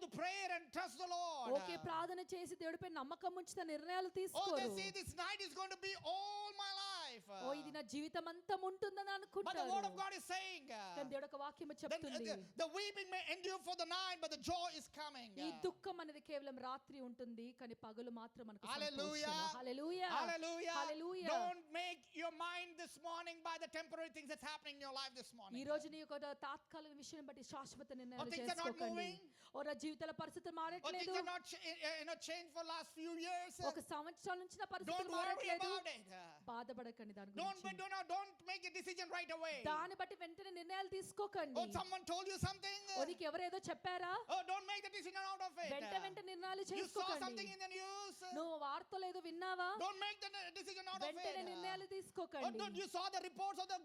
the prayer and trust the Lord. Okay ప్రార్థన చేసి దేవుడిపై నమ్మకం ఉంచిన నిర్ణయాలు Oh, they తీసుకోరు. say this night is going to be all my life. ఓ ఇది నా జీవితం అంతా ఉంటుందని But the అనుకుంటారు. word of God is saying, కానీ దేవుడు ఒక వాక్యం చెప్తుంది, the weeping may endure for the night, but the joy is coming. ఈ దుఃఖం అనేది కేవలం రాత్రి ఉంటుంది కానీ పగలు మాత్రం మనకు Hallelujah. సంతోషము. హల్లెలూయా Hallelujah. Hallelujah. Don't make your mind this morning by the temporary things that's happening in your life this morning. ఈ రోజు నీ యొక్క తాత్కాలిక విషయం బట్టి శాశ్వత నిర్ణయాలు things are not చేసుకోకండి. moving. ఓ నా జీవితాల పరిస్థితి Or things మారట్లేదు, are not changed for last few years. ఒక సంవత్సరం నుంచి నా పరిస్థితి Don't worry మారట్లేదు, about it. బాధపడకండి దాని Don't గురించి. don't make a decision right away. దాన్ని బట్టి వెంటనే నిర్ణయాలు తీసుకోకండి. Oh, someone told you something. ఓ నీకు ఎవరేదో చెప్పారా, Oh, don't make the decision out of it. వెంట నిర్ణయాలు You saw something చేసుకోకండి. in the news. నువ్వు వార్తలు ఏదో విన్నావా, Don't make the decision out of వెంటనే it. నిర్ణయాలు Oh, తీసుకోకండి. you saw the reports of the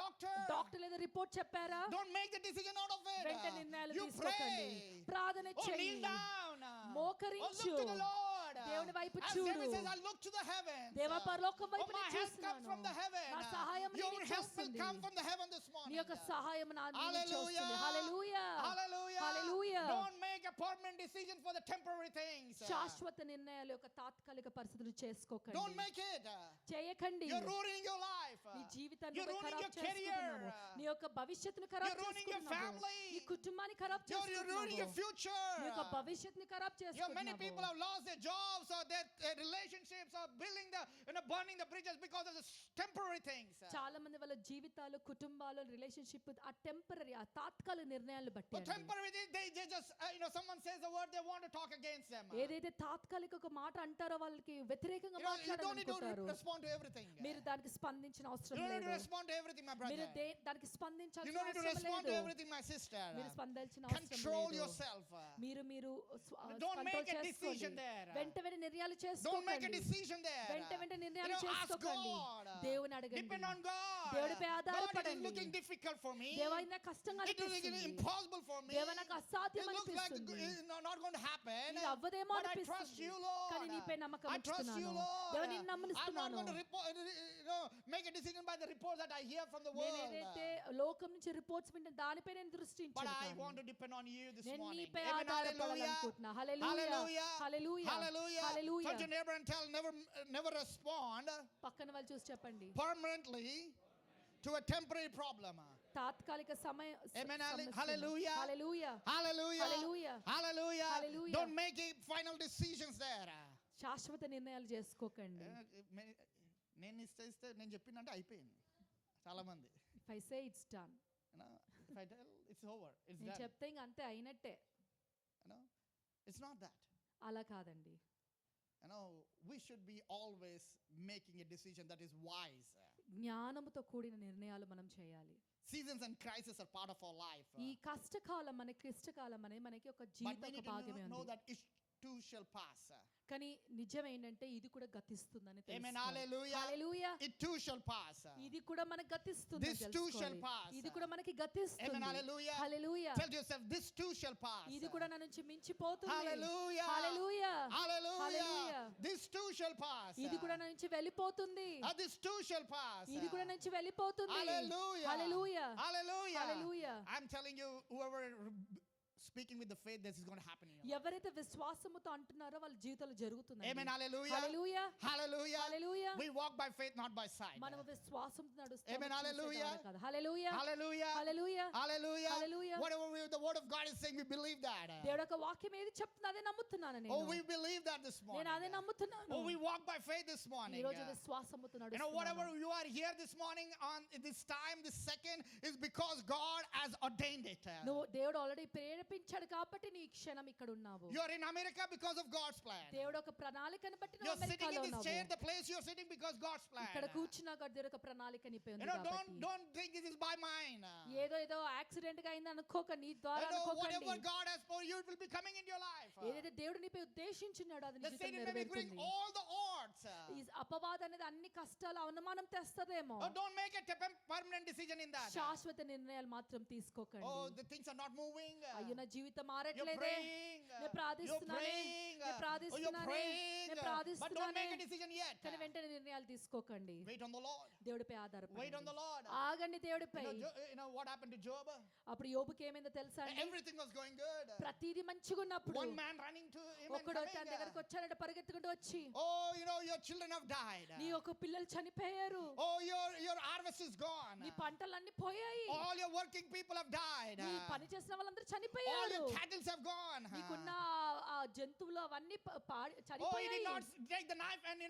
doctor. Doctor ఏదో రిపోర్ట్ చెప్పారా, Don't make the decision out of it. వెంట నిర్ణయాలు You తీసుకోకండి. pray. ప్రార్థన Oh, చెయ్యి, kneel down. మోకరించు. Oh, look to the Lord. దేవుని వైపు As చూడు. David says, I look to the heavens. దేవా పరలోకం వైపు Oh, my నేను help comes from the చూస్తున్నాను. heaven. నా సహాయం నీ Your నుంచి help will వస్తుంది. come from the heaven this నీ morning. యొక్క సహాయం నా నుంచి Hallelujah. వస్తుంది. హల్లెలూయా Hallelujah. Hallelujah. Don't make a permanent decision for the temporary things. శాశ్వత నిర్ణయాల యొక్క తాత్కాలిక పరిస్థితులు Don't చేసుకోకండి, make it. చేయకండి. You're ruining your life. నీ జీవితాన్ని You're నువ్వు ruining ఖరాబ్ your career. చేసుకుంటున్నావు. నీ యొక్క భవిష్యత్తుని ఖరాబ్ You're ruining your చేసుకుంటున్నావు. family. నీ కుటుంబాన్ని ఖరాబ్ You're ruining your చేసుకుంటున్నావు. future. నీ యొక్క భవిష్యత్తుని ఖరాబ్ Many people చేసుకుంటున్నావు. have lost their jobs or their relationships or building burning the bridges because of the temporary things. చాలా మంది వాళ్ళ జీవితాలు కుటుంబాలు రిలేషన్షిప్ ఆ టెంపరరీ ఆ తాత్కాలిక నిర్ణయాలు బట్టి But అండి. temporary, they just, someone says a word, they want to talk against them. ఏదైతే తాత్కాలిక ఒక మాట అంటారో వాళ్ళకి వ్యతిరేకంగా You don't need to మాట్లాడాలనుకుంటారు. respond to everything. మీరు దానికి స్పందించిన You అవసరం don't need to లేదు. respond to everything, my మీరు brother. దానికి You స్పందించాల్సిన don't need to అవసరం respond to లేదు. everything, my sister. మీరు స్పందించిన అవసరం Control లేదు. yourself. మీరు Don't make control a decision చేసుకోండి. there. వెంట నిర్ణయాలు Don't make a చేసుకోండి. decision there. వెంట నిర్ణయాలు Ask చేసుకోకండి. God. దేవుని అడగండి. Depend on God. దేవుడిపై God, it is ఆధారపడండి. looking difficult for me. దేవా ఇది నాకు కష్టంగా It is అనిపిస్తుంది. impossible for me. దేవా నాకు అసాధ్యం It looks like అనిపిస్తుంది. it's not going to happen. ఇది అవ్వదేమో But I trust అనిపిస్తుంది. you, Lord. కానీ నీపై నమ్మకం I trust you, ఉంచుతున్నాను. Lord. దేవా నిన్ను I'm not నమ్మనిస్తున్నాను. going to make a decision by the reports that I hear from the నేను world. ఏదైతే లోకం నుంచి రిపోర్ట్స్ వింటే దానిపై నేను దృష్టి But I ఉంచాను. want to depend on you this నేను morning. నీపై Amen. Hallelujah. ఆధారపడాలనుకుంటున్నా. Hallelujah. Hallelujah. Hallelujah. Hallelujah. Hallelujah. Touch your neighbor and tell never respond పక్కన వాళ్ళు చూసి చెప్పండి. permanently to a temporary problem. తాత్కాలిక Amen. Hallelujah. Hallelujah. Hallelujah. Hallelujah. Hallelujah. Hallelujah. Don't make final decisions there. శాశ్వత నిర్ణయాలు చేసుకోకండి. నేను ఇస్తే నేను చెప్పిందంటే అయిపోయింది. చాలా మంది If I say it's done. if I tell it's over, it's నేను done. చెప్తే ఇంక అంతే అయినట్టే. It's not that. అలా కాదండి. We should be always making a decision that is wise. జ్ఞానముతో కూడిన నిర్ణయాలు మనం చేయాలి. Seasons and crises are part of our life. ఈ కష్టకాలం మనకి క్లిష్టకాలం అనే మనకి ఒక But జీవిత we need భాగమే to know ఉంది. that it too shall pass. కానీ నిజం ఏంటంటే ఇది కూడా గతిస్తుందని Amen. తెలుసుకోవాలి. Hallelujah. Hallelujah. It too shall pass. ఇది కూడా మనకి గతిస్తుంది This too shall pass. ఇది కూడా మనకి Amen. గతిస్తుంది. Hallelujah. Hallelujah. Tell yourself, this too shall pass. ఇది కూడా నా నుంచి మించిపోతుంది. Hallelujah. Hallelujah. Hallelujah. Hallelujah. This too shall pass. ఇది కూడా నా నుంచి వెళ్ళిపోతుంది. This too shall pass. ఇది కూడా నా నుంచి వెళ్ళిపోతుంది. Hallelujah. Hallelujah. Hallelujah. Hallelujah. I'm telling you, whoever speaking with the faith, this is going to happen in your life. ఎవరైతే విశ్వాసముతో అంటున్నారో వాళ్ళ జీవితాలు జరుగుతుంది. Amen. Hallelujah. Hallelujah. Hallelujah. Hallelujah. We walk by faith, not by sight. మనం విశ్వాసంతో నడుస్తాం. Amen. Hallelujah. Hallelujah. Hallelujah. Hallelujah. Hallelujah. Hallelujah. Whatever the word of God is saying, we believe that. దేవుడు ఒక వాక్యం ఏది చెప్తున్నా అదే నమ్ముతున్నాను నేను. Oh, we believe that this morning. నేను అదే నమ్ముతున్నాను. Oh, we walk by faith this morning. ఈ రోజు విశ్వాసముతో Whatever నడుస్తున్నాను. you are here this morning on this time, this second, is because God has ordained it. నువ్వు దేవుడు ఆల్రెడీ ప్రేరేపించాడు కాబట్టి నీ క్షణం ఇక్కడ ఉన్నావు. You are in America because of God's plan. దేవుడు ఒక ప్రణాళికను బట్టి You నువ్వు are sitting in అమెరికాలో this chair, ఉన్నావు. the place you are sitting because God's plan. ఇక్కడ కూర్చున్నా కూడా దేవుడు ఒక ప్రణాళిక నీపై ఉంది కాబట్టి. Don't think this is by mine. ఏదో యాక్సిడెంట్ గా అయింది అనుకోక నీ ద్వారా Whatever అనుకోకండి. God has for you, it will be coming into your life. ఏదైతే దేవుడు నీపై ఉద్దేశించున్నాడో అది నీ The జీవితంలో Satan may be bring నెరవేరుతుంది. all the odds. ఈ అపవాదం అనేది అన్ని కష్టాలు అవమానం తెస్తదేమో. Don't make a permanent decision in that. శాశ్వత నిర్ణయాలు మాత్రం తీసుకోకండి. Oh, the things are not moving. అయ్యో నా జీవితం You're మారట్లేదే. praying. నేను ప్రార్థిస్తున్నానే. నేను You're ప్రార్థిస్తున్నానే. praying. నేను But don't ప్రార్థిస్తున్నానే. make a decision yet. కానీ వెంటనే నిర్ణయాలు తీసుకోకండి. Wait on the Lord. దేవుడిపై Wait on ఆధారపడండి. the Lord. ఆగండి దేవుడిపై. What happened to Job? అప్పుడు యోబుకి ఏమైందో తెలుసా అండి? Everything was going good. ప్రతిదీ మంచిగా ఉన్నప్పుడు One man running to him and ఒకడు తన coming. దగ్గరకు వచ్చాడంటే పరిగెత్తుకుంటూ వచ్చి Oh, your children have died. నీ ఒక పిల్లలు చనిపోయారు. Oh, your harvest is gone. నీ పంటలన్నీ పోయాయి. All your working people have died. నీ పని చేసిన వాళ్ళందరూ All చనిపోయారు. your cattle have gone. నీకున్న ఆ జంతువులు అవన్నీ Oh, he did చనిపోయాయి. not take the knife and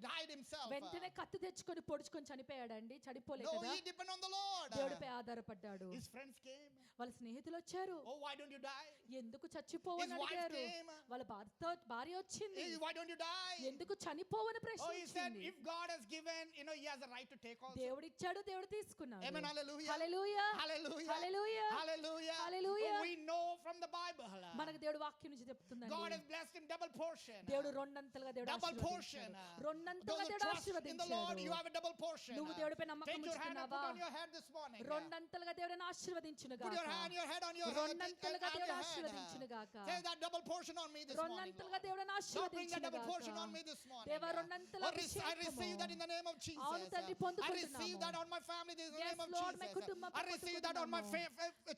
died himself. వెంటనే కత్తి తెచ్చుకొని పొడుచుకొని చనిపోయాడండి. చనిపోలేదు No, కదా. he depended on the Lord. దేవుడిపై ఆధారపడ్డాడు. His friends came. వాళ్ళ స్నేహితులు వచ్చారు. Oh, why don't you die? ఎందుకు చచ్చిపోవని His wife అడిగారు. came. వాళ్ళ భార్య వచ్చింది. Why don't you die? ఎందుకు చనిపోవని Oh, he said, ప్రశ్నించింది. if God has given, he has a right to take also. దేవుడు ఇచ్చాడు, దేవుడు తీసుకున్నాడు. Amen. Hallelujah. Hallelujah. Hallelujah. Hallelujah. Hallelujah. Hallelujah. We know from the Bible. మనకు దేవుడు వాక్యం నుంచి చెప్తుందండి. God has blessed him double portion. దేవుడు రెండంతలుగా దేవుడు Double portion. ఆశీర్వదించాడు. రెండంతలుగా Those who దేవుడు trust in the Lord, you ఆశీర్వదించాడు. have a double portion. నువ్వు దేవుడిపై నమ్మకం Take your hand and ఉంచుతున్నావా? put on your head this morning. రెండంతలుగా దేవుడిని ఆశీర్వదించును Put your గాక. hand, your head on your head. రెండంతలుగా దేవుడు ఆశీర్వదించును గాక. Take that double portion on me this morning. రెండంతలుగా దేవుడిని Lord, bring that ఆశీర్వదించును double portion on me గాక. this morning. దేవా రెండంతల I receive that in the name of Jesus. అవును తండ్రి, I పొందుకుంటున్నాము. receive that on my family in the Yes, name of Lord, my Jesus. కుటుంబంపై I receive that on my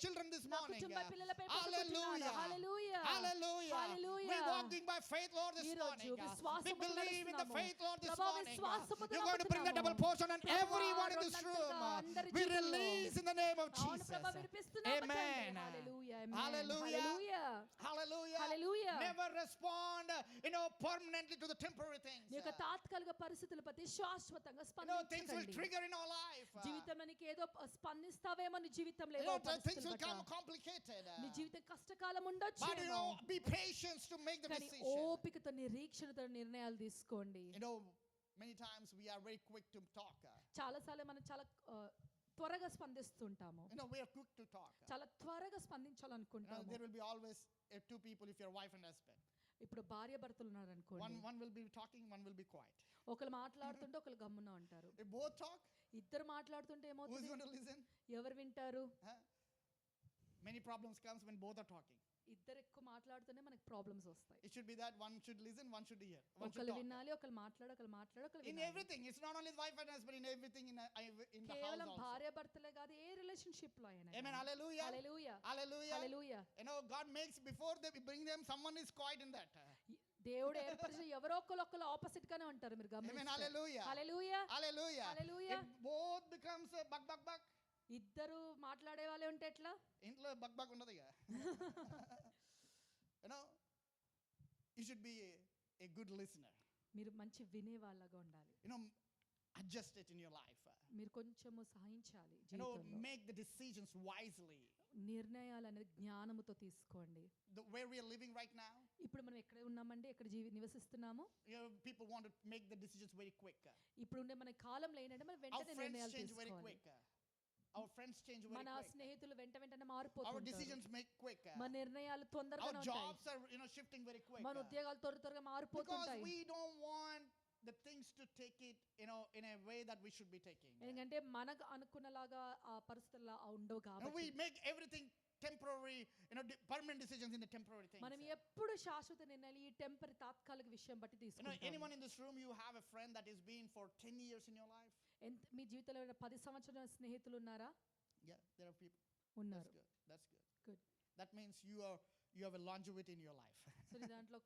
children this నా morning. కుటుంబ పిల్లలపై Hallelujah. Hallelujah. Hallelujah. Hallelujah. We're walking by faith, Lord, this ఈ రోజు morning. We విశ్వాసముతో believe in the నడుస్తున్నాము. faith, Lord, this ప్రభా, morning. విశ్వాసముతో You're going to bring the double నమ్ముతున్నాము. portion on ప్రభా, everyone in this room. రెండంతలుగా అందరి We జీవితంలో. release in the name of అవును Jesus. ప్రభా, వినిపిస్తున్నాము తండ్రి. Amen. Hallelujah. Amen. Hallelujah. Hallelujah. Hallelujah. Hallelujah. Never respond, permanently to the temporary things. నీ యొక్క తాత్కాలిక పరిస్థితుల ప్రతి శాశ్వతంగా Things will స్పందించకండి. trigger in our life. జీవితంలో నీకు ఏదో స్పందిస్తావేమో నీ జీవితంలో You ఏదో know, things పరిస్థితుల will come పట్ల. complicated. నీ జీవితం కష్టకాలం ఉండొచ్చు. But be patient to make the కానీ decision. ఓపికతో నిరీక్షణతో నిర్ణయాలు తీసుకోండి. Many times we are very quick to talk. చాలాసార్లు మనం చాలా త్వరగా స్పందిస్తుంటాము. We are quick to talk. చాలా త్వరగా స్పందించాలనుకుంటాము. There will be always two people if you're wife and husband. ఇప్పుడు భార్య భర్తలు ఉన్నారు అనుకోండి, One will be talking, one will be quiet. ఒకళ్ళు మాట్లాడుతుంటే ఒకళ్ళు గమ్మున ఉంటారు. If both talk, ఇద్దరు మాట్లాడుతుంటే who's ఏమవుతుంది? going to listen? ఎవరు వింటారు? Huh? Many problems comes when both are talking. ఇద్దరు ఎక్కువ మాట్లాడుతూనే మనకి ప్రాబ్లమ్స్ వస్తాయి. It should be that one should listen, one should hear, one should ఒకళ్ళు talk. వినాలి, ఒకళ్ళు మాట్లాడు, ఒకళ్ళు In వినాలి. everything, it's not only wife and husband, in everything in the house కేవలం also. భార్య భర్తలే కాదు, ఏ రిలేషన్షిప్ లో అయినా. Amen. Hallelujah. Hallelujah, Hallelujah. Hallelujah. You know, God makes before they bring them, someone is quiet in that. దేవుడు ఏర్పరిచిన ఎవరో ఒకళ్ళు opposite గానే ఉంటారు. మీరు Amen. గమనిస్తే. Hallelujah. Hallelujah, Hallelujah. Hallelujah. If both becomes buck buck buck, ఇద్దరు మాట్లాడే వాళ్ళే ఉంటే ఎట్లా? ఇంట్లో buck buck ఉండదు ఇక. You know, you should be a good listener. మీరు మంచి వినే వాళ్ళగా ఉండాలి. You know, adjust it in your life. మీరు కొంచెము సహించాలి You know, జీవితంలో. make the decisions wisely. నిర్ణయాలు అనేది జ్ఞానముతో తీసుకోండి. Where we are living right now, ఇప్పుడు మనం ఎక్కడ ఉన్నామండి, ఎక్కడ నివసిస్తున్నాము? you know, people want to make the decisions very quick. ఇప్పుడు ఉండే మన కాలంలో ఏంటంటే మనం Our వెంటనే friends నిర్ణయాలు change very తీసుకోవాలి. quick. Our friends change very మన quick. స్నేహితులు వెంటనే Our మారిపోతుంటారు. decisions make quick. మన నిర్ణయాలు తొందరగా Our ఉంటాయి. jobs are, you know, shifting very quick. మన ఉద్యోగాలు త్వరగా Because మారిపోతుంటాయి. we don't want the things to take it, you know, in a way that we should be taking. ఎందుకంటే మనకు అనుకున్నలాగా ఆ పరిస్థితుల్లో ఉండవు And కాబట్టి we make everything temporary, you know, permanent decisions in the temporary things. మనం ఎప్పుడు శాశ్వత నిర్ణయాలు ఈ టెంపరీ తాత్కాలిక విషయం బట్టి You know, తీసుకుంటాం. anyone in this room, you have a friend that has been for 10 years in your life? మీ జీవితంలో ఏమైనా 10 సంవత్సరాల స్నేహితులు ఉన్నారా? Yeah, there are people. ఉన్నారు. That's good. That's good. Good. That means you have a longevity in your life. So నీ దాంట్లో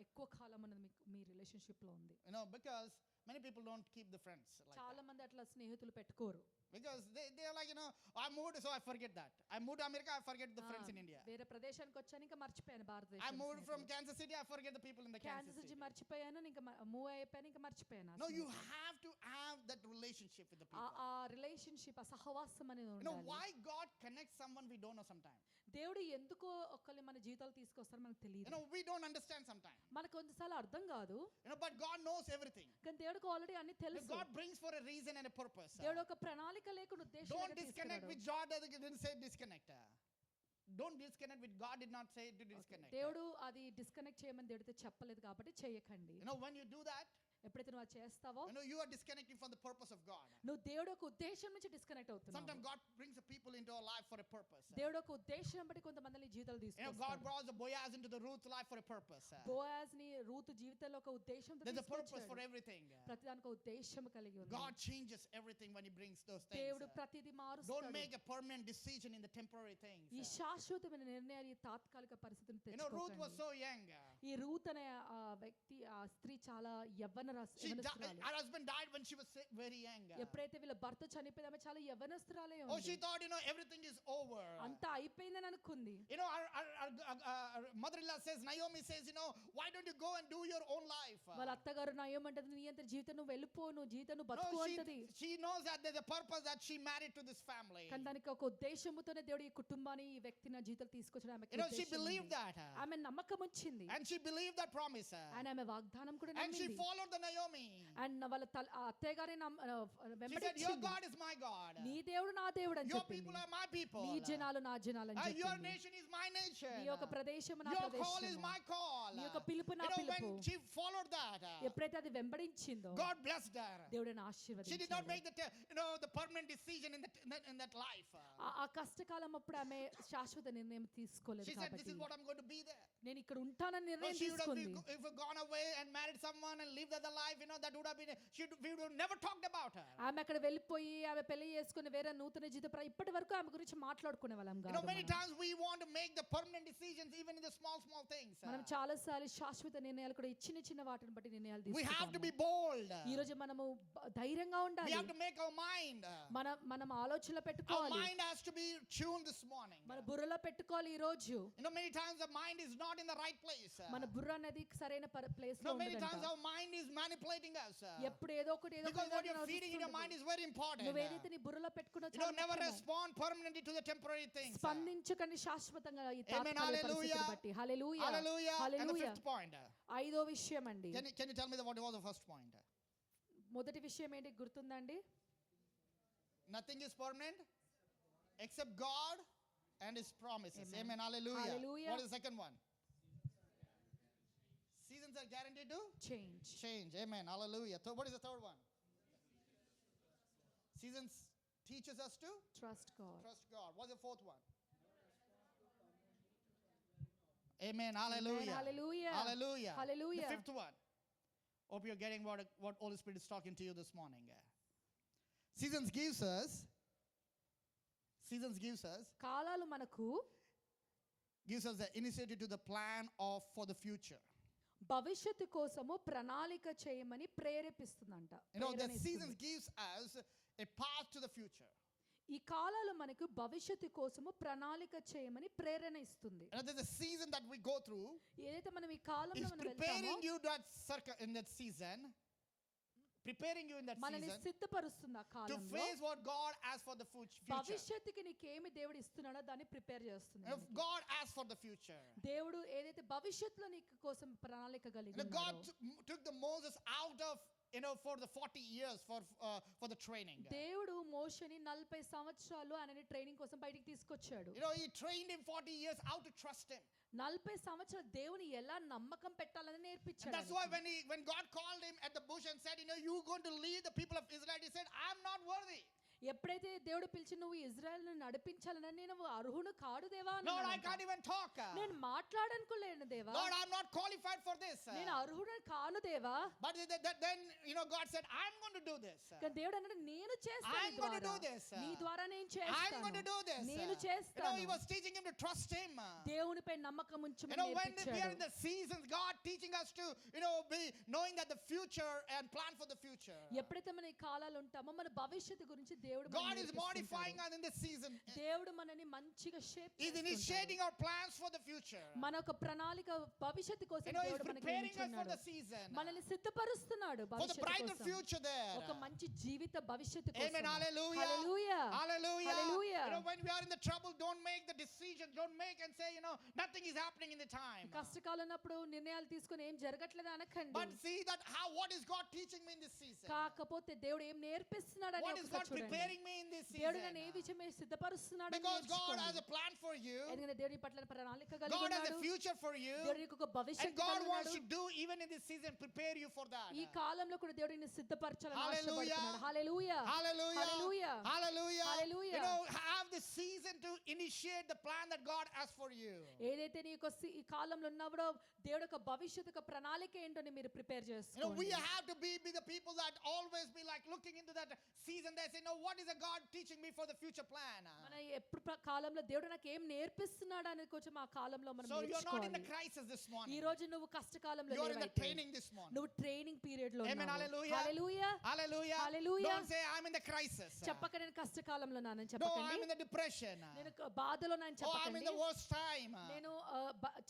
ఎక్కువ కాలం అనేది మీకు మీ రిలేషన్షిప్ లో ఉంది. You know, because many people don't keep the friends like చాలా that. మంది అట్లా స్నేహితులు పెట్టుకోరు. Because they are like, you know, I moved, so I forget that. I moved to America, I forget the friends in India. వేరే ప్రదేశానికి వచ్చాను ఇంకా మర్చిపోయాను I భారతదేశం. moved from Kansas City, I forget the people in the Kansas cancer City. నుంచి మర్చిపోయాను, ఇంకా move అయిపోయాను, ఇంకా మర్చిపోయాను. ఆ No, you స్నేహితులు. have to have that relationship with the people. ఆ రిలేషన్షిప్, ఆ సహవాసం అనేది You know, ఉండాలి. why God connects someone we don't know sometimes. దేవుడు ఎందుకో ఒకళ్ళని మన జీవితాలు తీసుకొస్తారు మనకు You తెలియదు. know, we don't understand sometimes. మనకు కొంతసార్లు అర్థం కాదు, You know, but God knows everything. కానీ దేవుడికి ఆల్రెడీ అన్ని తెలుసు. God brings for a reason and a purpose. దేవుడు ఒక ప్రణాళిక లేకుండా ఉద్దేశం Don't disconnect with God, didn't say disconnect. Don't disconnect with God, did not say to disconnect. దేవుడు అది డిస్కనెక్ట్ చేయమని దేవుడితో చెప్పలేదు కాబట్టి చేయకండి. You know, when you do that, ఎప్పుడైతే నువ్వు అది చేస్తావో you know, you are disconnecting from the purpose of God. నువ్వు దేవుడు ఒక ఉద్దేశం నుంచి డిస్కనెక్ట్ Sometimes అవుతున్నావు. God brings the people into our life for a purpose. దేవుడు ఒక ఉద్దేశం బట్టి కొంతమంది జీవితాలు You know, God తీసుకొస్తాడు. brought the Boaz into the Ruth's life for a purpose. Boaz ని రూతు జీవితంలో ఒక ఉద్దేశంతో There's a purpose for తీసుకొచ్చాడు. everything. ప్రతిదానికి ఒక ఉద్దేశం కలిగి ఉంది. God changes everything when He brings those things. దేవుడు ప్రతిదీ Don't మారుస్తాడు. make a permanent decision in the temporary things. ఈ శాశ్వతమైన నిర్ణయాలు ఈ తాత్కాలిక పరిస్థితిని You know, Ruth was తెచ్చుకోకండి. so young. ఈ రూత్ అనే ఆ వ్యక్తి, ఆ స్త్రీ చాలా యవ్వనస్తురాలు. Her husband died when she was very young. ఎప్పుడైతే వీళ్ళ భర్త చనిపోయింది, ఆమె చాలా యవ్వనస్తురాలే Oh, she ఉంది. thought, you know, everything is over. అంతా అయిపోయిందని అనుకుంది. You know, our mother-in-law says, Naomi says, you know, why don't you go and do your own life? వాళ్ళ అత్తగారు నయమంటది, నీ అంత జీవితం నువ్వు వెళ్ళిపో, నువ్వు జీవితం నువ్వు No, బతుకు అంటది. she knows that there's a purpose that she married to this family. కానీ దానికి ఒక ఉద్దేశముతోనే దేవుడు ఈ కుటుంబాన్ని, ఈ వ్యక్తిని జీవితం తీసుకొచ్చిన ఆమె You know, she believed that. ఆమె నమ్మకం వచ్చింది. And she believed that promise. And ఆమె వాగ్దానం కూడా And she నమ్మింది. followed the Naomi. అండ్ వాళ్ళ అత్తయ్య గారి She said, your వెంబడించింది. God is my God. నీ దేవుడు నా దేవుడు అని Your చెప్పింది. people are my people. నీ జనాలు నా జనాలు అని Your చెప్పింది. nation is my nation. నీ యొక్క ప్రదేశం నా Your call is ప్రదేశం, my call. నీ యొక్క పిలుపు నా You know, పిలుపు. when she followed that, ఎప్పుడైతే అది వెంబడించిందో God blessed her. దేవుడిని She did not ఆశీర్వదించాడు. make the permanent decision in that life. ఆ కష్టకాలం అప్పుడు ఆమె శాశ్వత నిర్ణయం తీసుకోలేదు She said, this కాబట్టి is what I'm going to be there. నేను ఇక్కడ ఉంటానని No, నిర్ణయం she would have తీసుకుంది. if have gone away and married someone and lived other life, you know, that would have been, we would have never talked about her. ఆమె అక్కడ వెళ్ళిపోయి ఆమె పెళ్లి చేసుకుని వేరే నూతన జీవితం ఇప్పటి వరకు ఆమె గురించి మాట్లాడుకునే వాళ్ళం You know, కాదు many మనం. times we want to make the permanent decisions even in the small things. మనం చాలా సార్లు శాశ్వత నిర్ణయాలు కూడా చిన్న చిన్న వాటిని బట్టి నిర్ణయాలు We have to be తీసుకుంటాము. bold. ఈ రోజు మనము ధైర్యంగా We ఉండాలి. have to make our mind. మనం ఆలోచనలో Our పెట్టుకోవాలి. mind has to be tuned this morning. మన బుర్రలో పెట్టుకోవాలి ఈ రోజు. You know, many times the mind is not in the right place. మన బుర్ర అనేది సరైన ప్లేస్ లో No, many times ఉండదంట. our mind is manipulating us. ఎప్పుడు ఏదో ఒకటి Because what you're feeding in your mind is very important. నువ్వు ఏదైతే నీ బుర్రలో పెట్టుకున్నా You know, never respond permanently to the temporary things. స్పందించకండి శాశ్వతంగా ఈ Amen. తాత్కాలిక Hallelujah. పరిస్థితిని బట్టి. హల్లెలూయా, Hallelujah. And the hallelujah. fifth point. ఐదో విషయం అండి. Can you tell me what was the first point? మొదటి విషయం ఏంటి గుర్తుందండి? Nothing is permanent except God and His promises. Amen. Amen. Hallelujah. Hallelujah. What is the second one? seasons are guaranteed to change. change. Amen. Hallelujah. So what is the third one? Seasons teaches us to Trust God. trust God. What's the fourth one? Amen. Hallelujah. Hallelujah. Hallelujah. Hallelujah. The fifth one. Hope you're getting what Holy Spirit is talking to you this morning. Seasons gives us కాలాలు మనకు the initiative to the plan of for the future. భవిష్యత్తు కోసము ప్రణాళిక చేయమని ప్రేరేపిస్తుందంట. You know, the Prerana seasons ఇస్తుంది. gives us a path to the future. ఈ కాలాలు మనకు భవిష్యత్తు కోసము ప్రణాళిక చేయమని ప్రేరణ ఇస్తుంది. You know, there's a season that we go through. ఏదైతే మనం ఈ కాలంలో Is మనం preparing వెళ్తామో you in that season. Preparing you in that మనల్ని season సిద్ధపరుస్తుంది ఆ to కాలంలో. face what God has for the future. భవిష్యత్తుకి నీకేమి దేవుడు ఇస్తున్నాడో దాన్ని ప్రిపేర్ చేస్తుంది. If God asks for the future. దేవుడు ఏదైతే భవిష్యత్తులో నీకు కోసం ప్రణాళిక కలిగి You know, God ఉన్నాడో took the Moses out of, you know, for the 40 years for the training. దేవుడు మోషేని 40 సంవత్సరాలు ఆయనని ట్రైనింగ్ కోసం బయటికి తీసుకొచ్చాడు. You know, he trained him 40 years how to trust him. 40 సంవత్సరాలు దేవుని ఎలా నమ్మకం పెట్టాలని And నేర్పించాడు. that's why when God called him at the bush and said, you know, you're going to lead the people of Israel, he said, I'm not worthy. ఎప్పుడైతే దేవుడు పిలిచి నువ్వు ఇజ్రాయెల్ను నడిపించాలని నేను అర్హును కాడు దేవా Lord, I అన్నాడంట. can't even talk. నేను మాట్లాడనుకోలేను దేవా. Lord, I'm not qualified for this. నేను అర్హుడు కాను దేవా. But then, you know, God said, I'm going to do this. కానీ దేవుడు అన్నాడు నేను చేస్తాను I'm going to do this. నీ ద్వారా నేను I'm going to చేస్తాను. do this. నేను You know, చేస్తాను. he was teaching him to trust him. దేవునిపై నమ్మకం You ఉంచమని know, when we are in నేర్పించాడు. the seasons, God teaching us to, you know, be knowing that the future and plan for the future. ఎప్పుడైతే మన ఈ కాలాలు ఉంటామో మన భవిష్యత్తు గురించి దేవుడు God మనల్ని is నేర్పిస్తుంటాడు. modifying us in this season. దేవుడు మనని మంచిగా shape He's initiating our plans for the future. మన ఒక ప్రణాళిక భవిష్యత్తు కోసం You know, he's దేవుడు మనకి preparing us for ఉంచున్నాడు. the season. మనల్ని సిద్ధపరుస్తున్నాడు For the భవిష్యత్తు brighter కోసం. future there. ఒక మంచి జీవిత భవిష్యత్తు కోసం. Amen. Hallelujah. Hallelujah. Hallelujah. Hallelujah. You know, when we are in the trouble, don't make the decision. Don't make and say, you know, nothing is happening in the time. కష్టకాలం ఉన్నప్పుడు నిర్ణయాలు తీసుకొని ఏం జరగట్లేదు అనకండి. But see that what is God teaching me in this season? కాకపోతే దేవుడు ఏం నేర్పిస్తున్నాడు అని What is God ఒకసారి చూడండి. preparing me in this దేవుడు season? నన్ను ఏ విషయమే సిద్ధపరుస్తున్నాడు అని Because God has నేర్చుకోండి. a plan for you. ఎందుకంటే దేవుడి పట్ల ప్రణాళిక కలిగి God has ఉన్నాడు. a future for you. దేవుడు నీకు ఒక And భవిష్యత్తు God కలిగి wants ఉన్నాడు. to do even in this season, prepare you for that. ఈ కాలంలో కూడా దేవుడు నిన్ను సిద్ధపరచాలని Hallelujah. ఆశపడుతున్నాడు. హల్లెలూయా. Hallelujah. Hallelujah. Hallelujah. Hallelujah. You know, have the season to initiate the plan that God has for you. ఏదైతే నీకు ఈ కాలంలో ఉన్నావో దేవుడు ఒక భవిష్యత్తు ఒక ప్రణాళిక ఏంటో మీరు ప్రిపేర్ You know, చేసుకోండి. we have to be the people that always be like looking into that season. They say, no, what is a God teaching me for the future plan? మన ఎప్పుడు కాలంలో దేవుడు నాకు ఏం నేర్పిస్తున్నాడు అనేది కొంచెం ఆ కాలంలో మనం So you're not in the నేర్చుకోవాలి. crisis this ఈ morning. రోజు నువ్వు కష్టకాలంలో You're in the లేవైతే training this morning. నువ్వు ట్రైనింగ్ పీరియడ్ లో Amen. ఉన్నావు. Hallelujah. Hallelujah. Hallelujah. Hallelujah. Don't say I'm in the crisis. చెప్పక నేను కష్టకాలంలో నానని No, చెప్పకండి. I'm in the depression. నేను బాధలో నాని Oh, I'm in చెప్పకండి. the worst time. నేను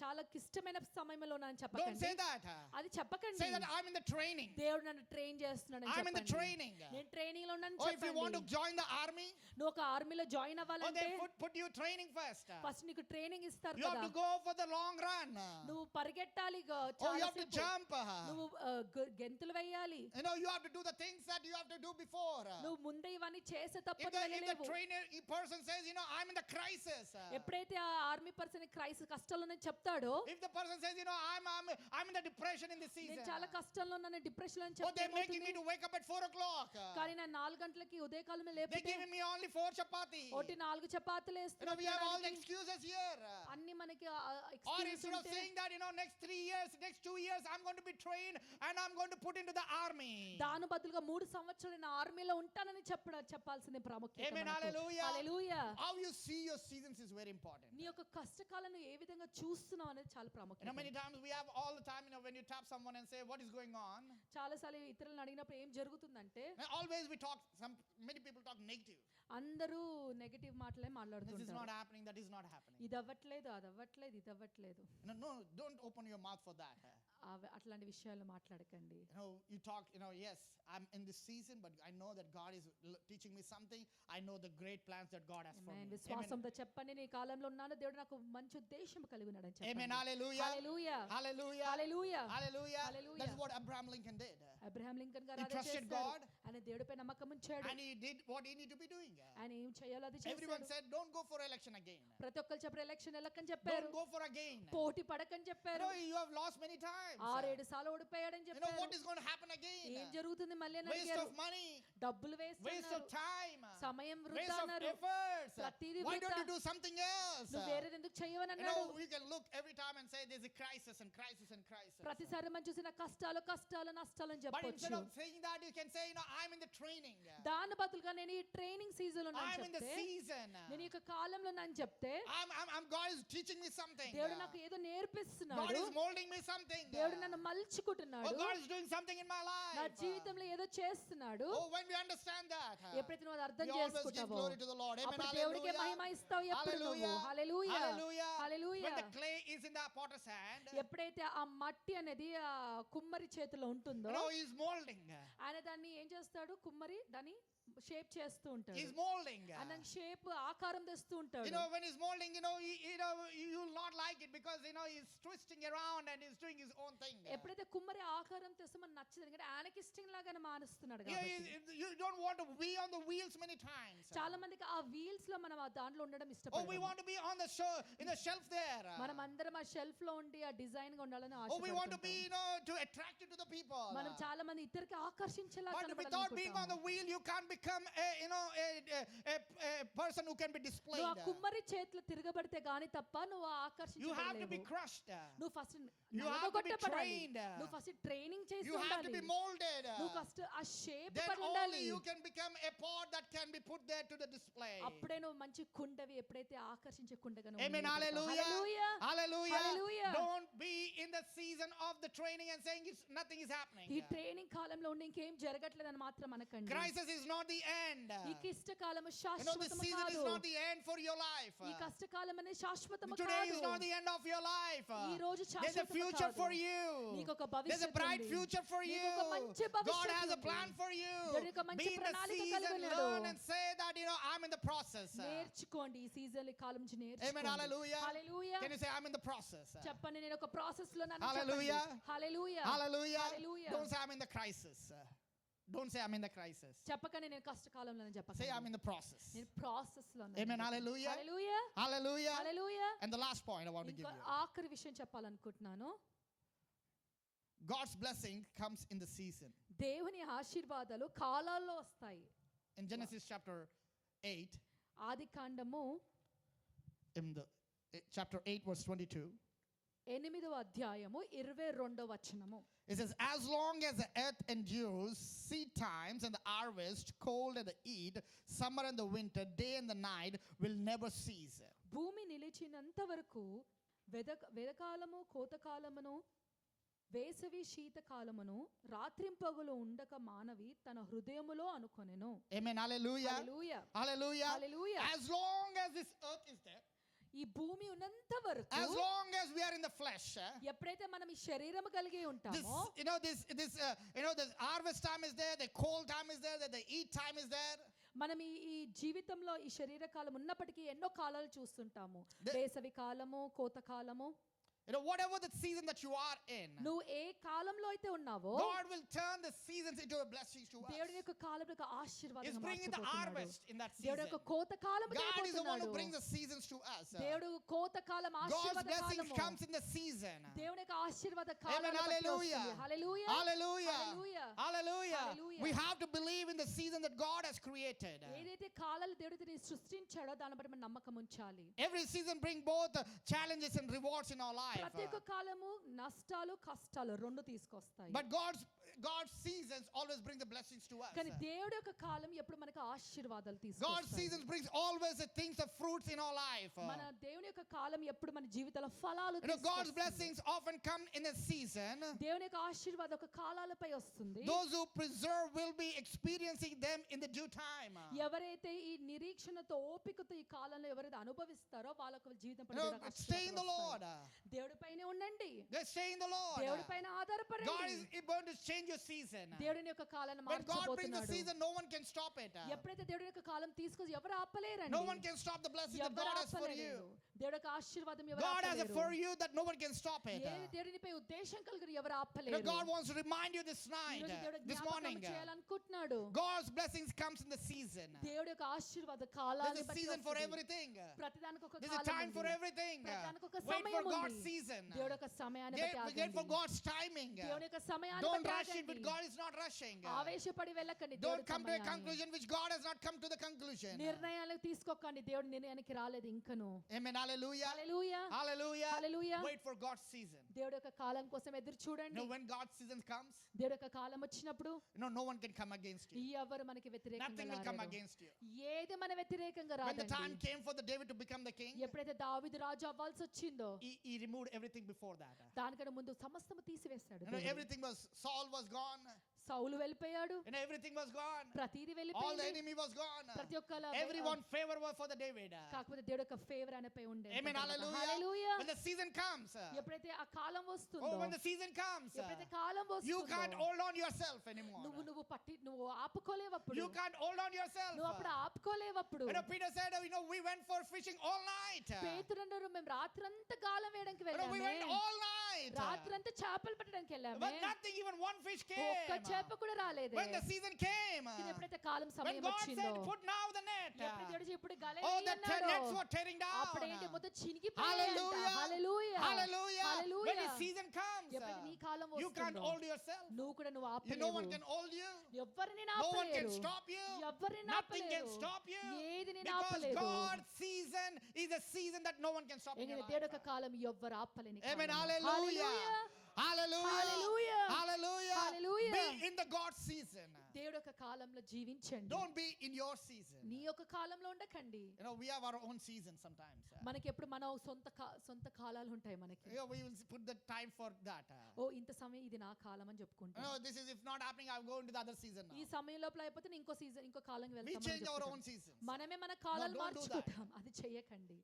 చాలా క్లిష్టమైన సమయంలో నాని Don't చెప్పకండి. say that. అది చెప్పకండి. Say that I'm in the training. దేవుడు నన్ను ట్రైన్ చేస్తున్నాడు I'm in the చెప్పండి. training. నేను ట్రైనింగ్ లో ఉన్నాను Or if you want to చెప్పండి. join the army, నువ్వు ఒక ఆర్మీలో జాయిన్ or అవ్వాలంటే they put you training first. First నీకు ట్రైనింగ్ ఇస్తారు You have కదా. to go for the long run. నువ్వు పరిగెట్టాలి Oh, you చాలా have to సేపు. jump. నువ్వు గెంతులు వేయాలి. You know, you have to do the things that you have to do before. నువ్వు ముందే ఇవన్నీ చేసే If తప్పదు the వెళ్ళలేవు. trainer person says, you know, I'm in the crisis. ఎప్పుడైతే ఆ ఆర్మీ పర్సన్ క్రైసిస్ కష్టాల్లో చెప్తాడో, If the person says, you know, I'm in the depression in this season. నేను చాలా కష్టాల్లో ఉన్నాను డిప్రెషన్ అని Oh, they're making చెప్తే me to wake up at 4 o'clock. కానీ నా 4 గంటలకి ఉదయకాలమే They're లేపితే giving me only 4 chapati. ఒకటి 4 చపాతీలు You know, we have all the వేస్తున్నారు. excuses here. అన్ని మనకి Or excuse instead of saying that, you know, next 3 years, next 2 years, I'm going to be trained and I'm going to put into the army. దాని బదులుగా 3 సంవత్సరాలు నేను ఆర్మీలో ఉంటానని చెప్పాల్సింది ప్రాముఖ్యత. Amen. మనకు. Hallelujah. Hallelujah. How you see your seasons is very important. నీ యొక్క కష్టకాలను ఏ విధంగా చూస్తున్నావు అనేది చాలా You know, ప్రాముఖ్యత. many times we have all the time, you know, when you tap someone and say, what is going on? చాలా సార్లు ఇతరులను అడిగినప్పుడు ఏం జరుగుతుందంటే And always we talk, many people talk negative. అందరూ నెగటివ్ మాటలే This is not మాట్లాడుతుంటారు. happening, that is not happening. ఇది అవ్వట్లేదు అది అవ్వట్లేదు ఇది అవ్వట్లేదు. No, don't open your mouth for that. అట్లాంటి విషయాలు మాట్లాడకండి. You know, you talk, you know, yes, I'm in this season, but I know that God is teaching me something. I know the great plans that God has for Amen. me. విశ్వాసంతో చెప్పండి నీ కాలంలో ఉన్నాను దేవుడు నాకు మంచి ఉద్దేశం కలిగి ఉన్నాడని Amen. చెప్పండి. Hallelujah. Hallelujah. Hallelujah. Hallelujah. Hallelujah. Hallelujah. That's what Abraham Lincoln did. Abraham Lincoln గారు He అదే trusted చేశారు. God. ఆయన దేవుడిపై నమ్మకం ఉంచాడు. And he did what he needed to be doing. ఆయన ఏం చేయాలో అది Everyone చేశాడు. said, don't go for election again. ప్రతి ఒక్కరు చెప్పారు ఎలక్షన్ వెళ్ళకని చెప్పారు. Don't go for again. పోటీ పడకని You చెప్పారు. know, you have lost many times. times. 6-7 సార్లు ఓడిపోయాడని You know what చెప్పారు. is going to happen again? ఏం జరుగుతుంది మళ్ళీ అని Waste అడిగారు. of money, డబ్బులు వేస్ట్ waste of అన్నారు, time, సమయం వృధా waste of అన్నారు, efforts. ప్రతిదీ Why వృధా. don't you do something else? నువ్వు వేరేది ఎందుకు చెయ్యవని You అన్నాడు. know, we can look every time and say there's a crisis and crisis and crisis. ప్రతిసారి మనం చూసిన కష్టాలు కష్టాలు నష్టాలు అని But instead చెప్పొచ్చు. of saying that, you can say, you know, I'm in the training. దాని బదులుగా నేను ఈ ట్రైనింగ్ సీజన్ లో I'm in the చెప్తే, season. నేను ఈ కాలంలో నన్ను చెప్తే God is teaching me something. దేవుడు నాకు ఏదో God నేర్పిస్తున్నాడు, is molding me something. దేవుడు నన్ను మలుచుకుంటున్నాడు, Oh, God is doing something in my నా life. జీవితంలో ఏదో చేస్తున్నాడు. Oh, when we understand that, ఎప్పుడైతే నువ్వు అది అర్థం we always give చేసుకుంటావో glory to the Lord. Amen. అప్పుడు దేవుడికే మహిమ Hallelujah. ఇస్తావు. ఎప్పుడు నువ్వు Hallelujah. Hallelujah Hallelujah. Hallelujah. When the clay is in the potter's hand, ఎప్పుడైతే ఆ మట్టి అనేది ఆ కుమ్మరి చేతిలో ఉంటుందో, you know, he's molding. ఆయన దాన్ని ఏం చేస్తాడు, కుమ్మరి దాన్ని షేప్ చేస్తూ ఉంటాడు, He's molding. ఆయన షేప్ ఆకారం తెస్తూ You ఉంటాడు. know, when he's molding, you know, you will not like it because, you know, he's twisting around and he's doing his own thing. ఎప్పుడైతే కుమ్మరి ఆకారం తెస్తే మనకు నచ్చదు, ఎందుకంటే ఆయనకి ఇష్టం లాగానే మారుస్తున్నాడు You, కాబట్టి. you don't want to be on the wheels many times. చాలా మందికి ఆ వీల్స్ లో మనం ఆ దాంట్లో ఉండడం Oh, we ఇష్టపడతాం. want to be on the in the shelf there. మనం అందరం ఆ షెల్ఫ్ లో ఉండి ఆ డిజైన్ గా ఉండాలని Oh, we want to be, ఆశపడుతుంటాం. you know, to attract you to the people. మనం చాలా మంది ఇద్దరికి ఆకర్షించేలా But without being on the wheel, you can't become a, you know, a person who can be displayed. నువ్వు ఆ కుమ్మరి చేతిలో తిరగబడితే గానీ తప్ప నువ్వు You have to be ఆకర్షించబడలేవు. crushed. నువ్వు first You have to be trained. నువ్వు ఫస్ట్ ట్రైనింగ్ చేసి You have to be ఉండాలి. molded. నువ్వు ఫస్ట్ ఆ షేప్ Then పడి only ఉండాలి. you can become a pot that can be put there to the display. అప్పుడే నువ్వు మంచి కుండవి, ఎప్పుడైతే ఆకర్షించే కుండగా నువ్వు Amen. నిలబడతావు. Hallelujah. Hallelujah. Hallelujah. Hallelujah. Don't be in the season of the training and saying nothing is happening. ఈ training కాలంలో ఉండి ఇంకేం జరగట్లేదని మాత్రం అనకండి. Crisis is not the end. ఈ కష్టకాలము You know, this శాశ్వతము season is కాదు. not the end for your life. ఈ కష్టకాలం అనేది శాశ్వతము Today కాదు. is not the end of your life. ఈ రోజు There's a శాశ్వతము future కాదు. for you. నీకు ఒక There's a భవిష్యత్తు bright ఉంది. future for you. నీకు ఒక మంచి God భవిష్యత్తు has a ఉంది. plan for you. దేవుడు ఒక మంచి Be in the ప్రణాళిక season, కలిగి ఉన్నాడు. learn and say that, you know, I'm in the process. నేర్చుకోండి, ఈ సీజన్ ఈ కాలం నుంచి Amen. నేర్చుకోండి. Hallelujah. Hallelujah. Can you say I'm in the process? చెప్పండి, నేను ఒక ప్రాసెస్ లో నన్ను Hallelujah. చెప్పండి. హల్లెలూయా. Hallelujah. Hallelujah. Don't say I'm in the crisis. Don't say I'm in the crisis. చెప్పకండి నేను కష్టకాలంలో Say I'm చెప్పకండి. in the process. నేను ప్రాసెస్ లో Amen. Hallelujah. Hallelujah. Hallelujah. Hallelujah. And the last point I want to give ఇంకా you. ఆఖరి విషయం చెప్పాలనుకుంటున్నాను. God's blessing comes in the season. దేవుని ఆశీర్వాదాలు కాలాల్లో వస్తాయి. In Genesis chapter 8, ఆదికాండము in the chapter 8 verse 22, 8వ అధ్యాయము 22వ వచనము. it says, as long as the earth endures, seed times and the harvest, cold and the heat, summer and the winter, day and the night will never cease. భూమి నిలిచినంత వరకు వెదకాలము కోతకాలమును వేసవి శీతకాలమును రాత్రింపగలు ఉండక మానవి తన హృదయములో అనుకొనెను. Amen. Hallelujah. Hallelujah. Hallelujah. Hallelujah. As long as this earth is there, ఈ భూమి ఉన్నంత వరకు, as long as we are in the flesh, ఎప్పుడైతే మనం ఈ శరీరం కలిగి this, ఉంటామో, the harvest time is there, the cold time is there, the eat time is there. మనం ఈ జీవితంలో ఈ శరీర కాలం ఉన్నప్పటికీ ఎన్నో కాలాలు చూస్తుంటాము. The- వేసవి కాలము, కోత కాలము. You know, whatever the season that you are in, నువ్వు ఏ కాలంలో అయితే ఉన్నావో God will turn the seasons into a blessing to us. దేవుడి యొక్క కాలం యొక్క He's ఆశీర్వాదం bringing the harvest in that దేవుడి season. యొక్క కోత కాలం God is the one who brings the seasons to us. దేవుడు కోత కాలం God's ఆశీర్వాద blessing కాలము. comes in the season. దేవుని యొక్క ఆశీర్వాద Amen. Column. Hallelujah. Hallelujah. Hallelujah. Hallelujah. Hallelujah. Hallelujah. We have to believe in the season that God has created. ఏదైతే కాలాలు దేవుడు దీన్ని సృష్టించాడో దాన్ని బట్టి మనం నమ్మకం ఉంచాలి. Every season brings both challenges and rewards in our life. ప్రతి ఒక్క కాలము నష్టాలు కష్టాలు రెండు తీసుకొస్తాయి. But God's seasons always bring the blessings to us. కానీ దేవుడి యొక్క కాలం ఎప్పుడు మనకు ఆశీర్వాదాలు God's తీసుకొస్తాయి. seasons brings always the things, the fruits in our life. మన దేవుని యొక్క కాలం ఎప్పుడు మన జీవితంలో ఫలాలు You know, God's తీసుకొస్తుంది. blessings often come in a season. దేవుని యొక్క ఆశీర్వాదం ఒక కాలాలపై వస్తుంది. Those who preserve will be experiencing them in the due time. ఎవరైతే ఈ నిరీక్షణతో ఓపికతో ఈ కాలంలో ఎవరైతే అనుభవిస్తారో వాళ్ళకు జీవితం You know, stay in the Lord. దేవుడి పైన ఉండండి. Just stay in the Lord. దేవుడి పైన God ఆధారపడండి. is going to change your season. దేవుని యొక్క కాలాన్ని When God brings the మార్చబోతున్నాడు. season, no one can stop it. ఎప్పుడైతే దేవుడి యొక్క కాలం తీసుకొని ఎవరు ఆపలేరండి. No one can stop the blessing that ఎవరు God has for you. ఆపలేరు. దేవుడి యొక్క ఆశీర్వాదం ఎవరు God has it ఆపలేరు. for you that no one can stop it. దేవునిపై ఉద్దేశం కలిగిన ఎవరు You know, ఆపలేరు. God wants to remind you this ఈ night ఈరోజు దేవుడు this జ్ఞాపకం morning. చేయాలనుకుంటున్నాడు. God's blessings comes in the season. దేవుడి యొక్క ఆశీర్వాద There's కాలాన్ని a బట్టి season for వస్తుంది. everything. ప్రతిదానికి ఒక There's a column time for ఉంది. everything. ప్రతిదానికి ఒక Wait for సమయం God's ఉంది. season. దేవుడి యొక్క సమయాన్ని బట్టి Wait for ఆగండి. God's timing. దేవుని యొక్క సమయాన్ని Don't బట్టి rush it, but ఆగండి. God is not rushing. ఆవేశపడి వెళ్ళకండి. Don't దేవుడి come to a సమయాన్ని. conclusion which God has not come to the conclusion. నిర్ణయాలు తీసుకోకండి. దేవుడు నిర్ణయానికి రాలేదు ఇంకను. Amen. Hallelujah. Hallelujah. Hallelujah. Hallelujah. Wait for God's season. దేవుడి యొక్క కాలం కోసం ఎదురు చూడండి. When God's season comes, దేవుడి యొక్క కాలం వచ్చినప్పుడు no one can come against you. ఎవరు మనకి వ్యతిరేకంగా Nothing will come రాలేరు. against you. ఏది మన వ్యతిరేకంగా When the time రాదండి. came for the David to become the king, ఎప్పుడైతే దావీదు రాజు అవ్వాల్సి వచ్చిందో he removed everything before that. దానికంటే ముందు సమస్తము తీసివేశాడు. దేవుడు. Everything was, Saul was gone. సౌలు వెళ్ళిపోయాడు. Everything was gone. ప్రతిదీ All the వెళ్ళిపోయింది. enemy was gone. ప్రతి ఒక్క Everyone favor was for the David. కాకపోతే దేవుడు యొక్క ఫేవర్ అనేపై ఉండే. Amen. Hallelujah. Hallelujah. When the season comes, ఎప్పుడైతే ఆ కాలం వస్తుందో, when the season comes, ఎప్పుడైతే కాలం you వస్తుందో, can't hold on yourself anymore. నువ్వు ఆపుకోలేవు అప్పుడు. You can't hold on yourself. నువ్వు అప్పుడు ఆపుకోలేవు అప్పుడు. Peter said, we went for fishing all night. పేతురు అన్నారు, మేము రాత్రంతా గాలం వేయడానికి We వెళ్ళాము. went all night. రాత్రంతా చేపలు పట్టడానికి వెళ్ళాము. But nothing, even one fish came. ఒక్క చేప కూడా రాలేదే. When the season came, ఇది ఎప్పుడైతే కాలం when సమయం God వచ్చిందో, said, put now the net. ఎప్పుడు దేవుడు ఇప్పుడు గల Oh, the వేయన్నాడో, nets were tearing down. అప్పుడు ఏంటి మొత్తం చినిగిపోయాయంట. Hallelujah. Hallelujah. Hallelujah. When hallelujah. the season comes, ఎప్పుడైతే నీ కాలం you can't వస్తుందో, hold yourself. నువ్వు కూడా నువ్వు No ఆపలేవు. one can hold you. ఎవ్వరిని No one can ఆపలేరు. stop you. ఎవ్వరిని Nothing can ఆపలేరు. stop you. ఏది నేను Because ఆపలేదు. God's season is a season that no one can stop in your ఎందుకంటే దేవుడి life. యొక్క కాలం ఎవ్వరు ఆపలేని Amen. Column. Hallelujah. Hallelujah. Hallelujah. Hallelujah. Hallelujah. Hallelujah. Be in the God's season. దేవుడి యొక్క కాలంలో జీవించండి. Don't be in your season. నీ యొక్క కాలంలో ఉండకండి. We have our own season sometimes. మనకి ఎప్పుడు మన సొంత కాలాలు ఉంటాయి మనకి. We will put the time for that. ఓ ఇంత సమయం ఇది నా కాలం అని చెప్పుకుంటాం. This is, if not happening, I'll go into the other season ఈ now. సమయం లోపల అయిపోతే నేను ఇంకో కాలంకి We వెళ్తాం. change our own seasons. మనమే మన కాలాలు don't do that. మార్చుకుంటాం. అది చెయ్యకండి.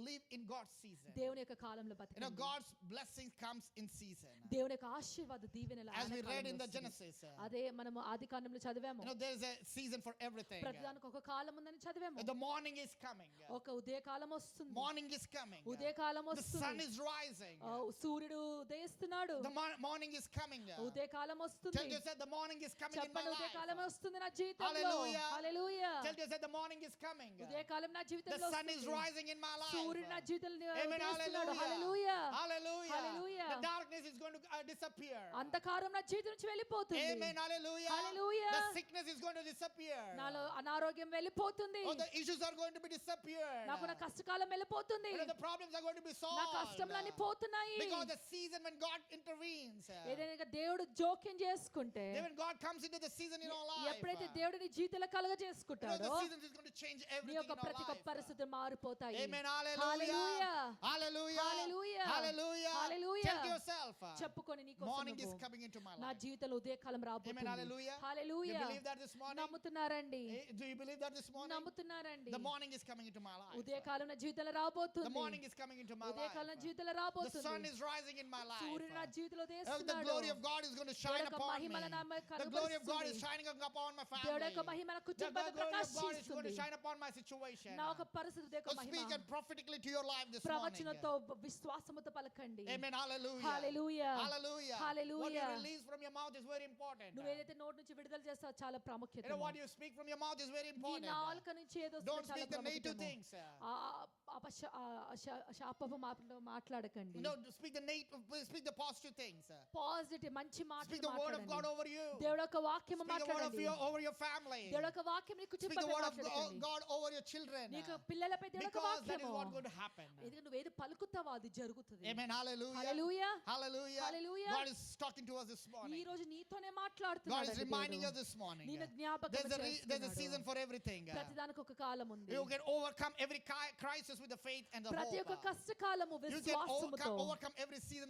Live in God's season. దేవుని యొక్క కాలంలో బతకండి. God's blessing comes in season. దేవుని యొక్క ఆశీర్వాద దీవెనలు As we ఆయన read in కాలంలో the వస్తుంది. Genesis, అదే మనము ఆదికాండంలో చదివాము. there is a season for everything. ప్రతిదానికి ఒక కాలం ఉందని చదివాము. The morning is coming. ఒక ఉదయకాలం వస్తుంది. Morning is coming. ఉదయకాలం The sun వస్తుంది. is rising. సూర్యుడు ఉదయిస్తున్నాడు. The morning is coming. ఉదయకాలం Tell వస్తుంది. yourself the morning is coming in my చెప్పండి, life. ఉదయకాలం వస్తుంది నా జీవితంలో. Hallelujah. Hallelujah. Tell yourself the morning is coming. ఉదయకాలం నా The జీవితంలో sun is వస్తుంది. rising in my life. సూర్యుడు నా జీవితంలో Amen. ఉదయిస్తున్నాడు. Hallelujah. Hallelujah. Hallelujah. Hallelujah. The darkness is going to disappear. అంధకారం నా జీవితం నుంచి వెళ్ళిపోతుంది. Amen. Hallelujah. Hallelujah. The sickness is going to disappear. నాలో అనారోగ్యం వెళ్ళిపోతుంది. Oh, the issues are going to be disappeared. నాకు నా కష్టకాలం వెళ్ళిపోతుంది. The problems are going to be నా solved. కష్టంలన్నీ పోతున్నాయి. Because the season when God intervenes. ఏదైనా దేవుడు జోక్యం చేసుకుంటే, When God comes into the season in our life. ఎప్పుడైతే దేవుడు నీ జీవితంలో కలుగ చేసుకుంటాడో, the season is going to change నీ everything యొక్క in our ప్రతి ఒక్క life. పరిస్థితులు మారిపోతాయి. Amen. Hallelujah. Hallelujah. Hallelujah. Hallelujah. Hallelujah. Tell yourself. చెప్పుకొని నీ కోసం Morning is నువ్వు, coming into my నా life. జీవితంలో ఉదయకాలం Amen. రాబోతుంది. Hallelujah. You hallelujah. believe that this morning? నమ్ముతున్నారండి. Do you believe that this morning? నమ్ముతున్నారండి. The morning is coming into my life. ఉదయకాలం నా జీవితంలో The రాబోతుంది. morning is coming into my life. ఉదయకాలం నా జీవితంలో The sun రాబోతుంది. is rising in my life. సూర్యుడు నా జీవితంలో The ఉదయిస్తున్నాడు. glory of God is going to shine దేవుడి యొక్క upon me. మహిమల నామ The glory of God is కనబరుస్తుంది. shining upon my దేవుడి family. యొక్క మహిమ నా The కుటుంబం glory of God is going to ప్రకాశిస్తుంది. shine upon my situation. నా ఒక పరిస్థితి యొక్క So Mahima speak it prophetically to your life this morning. ప్రవచనంతో విశ్వాసముతో పలకండి. Amen. Hallelujah. Hallelujah. Hallelujah. Hallelujah. What you release from your mouth is very important. నువ్వు ఏదైతే నోటి నుంచి విడుదల చేస్తావో చాలా ప్రాముఖ్యత. What you speak from your mouth is very నీ important. నాలుక నుంచి ఏదో Don't చాలా speak the negative ప్రాముఖ్యము. things. శాపపు మాట్లాడకండి. No, speak the positive things. Positive మంచి Speak మాటలు the word of God మాట్లాడండి. over you. దేవుడి యొక్క వాక్యము Speak the word of మాట్లాడండి. over your family. దేవుడి యొక్క వాక్యం నీ Speak కుటుంబంపై the word of మాట్లాడండి. God over your children. నీకు పిల్లలపై దేవుడి యొక్క Because that is వాక్యము. what going to happen. ఎందుకంటే నువ్వు ఏది పలుకుతావో అది జరుగుతుంది. Amen. Hallelujah. Hallelujah. Hallelujah. Hallelujah. God is talking to us this ఈ morning. రోజు నీతోనే God మాట్లాడుతున్నాడు. is reminding us this morning. నేను జ్ఞాపకం There's a season for everything. ప్రతిదానికి ఒక కాలం ఉంది. You can overcome every crisis with the faith and the ప్రతి ఒక్క hope. కష్టకాలము You can విశ్వాసముతో overcome every season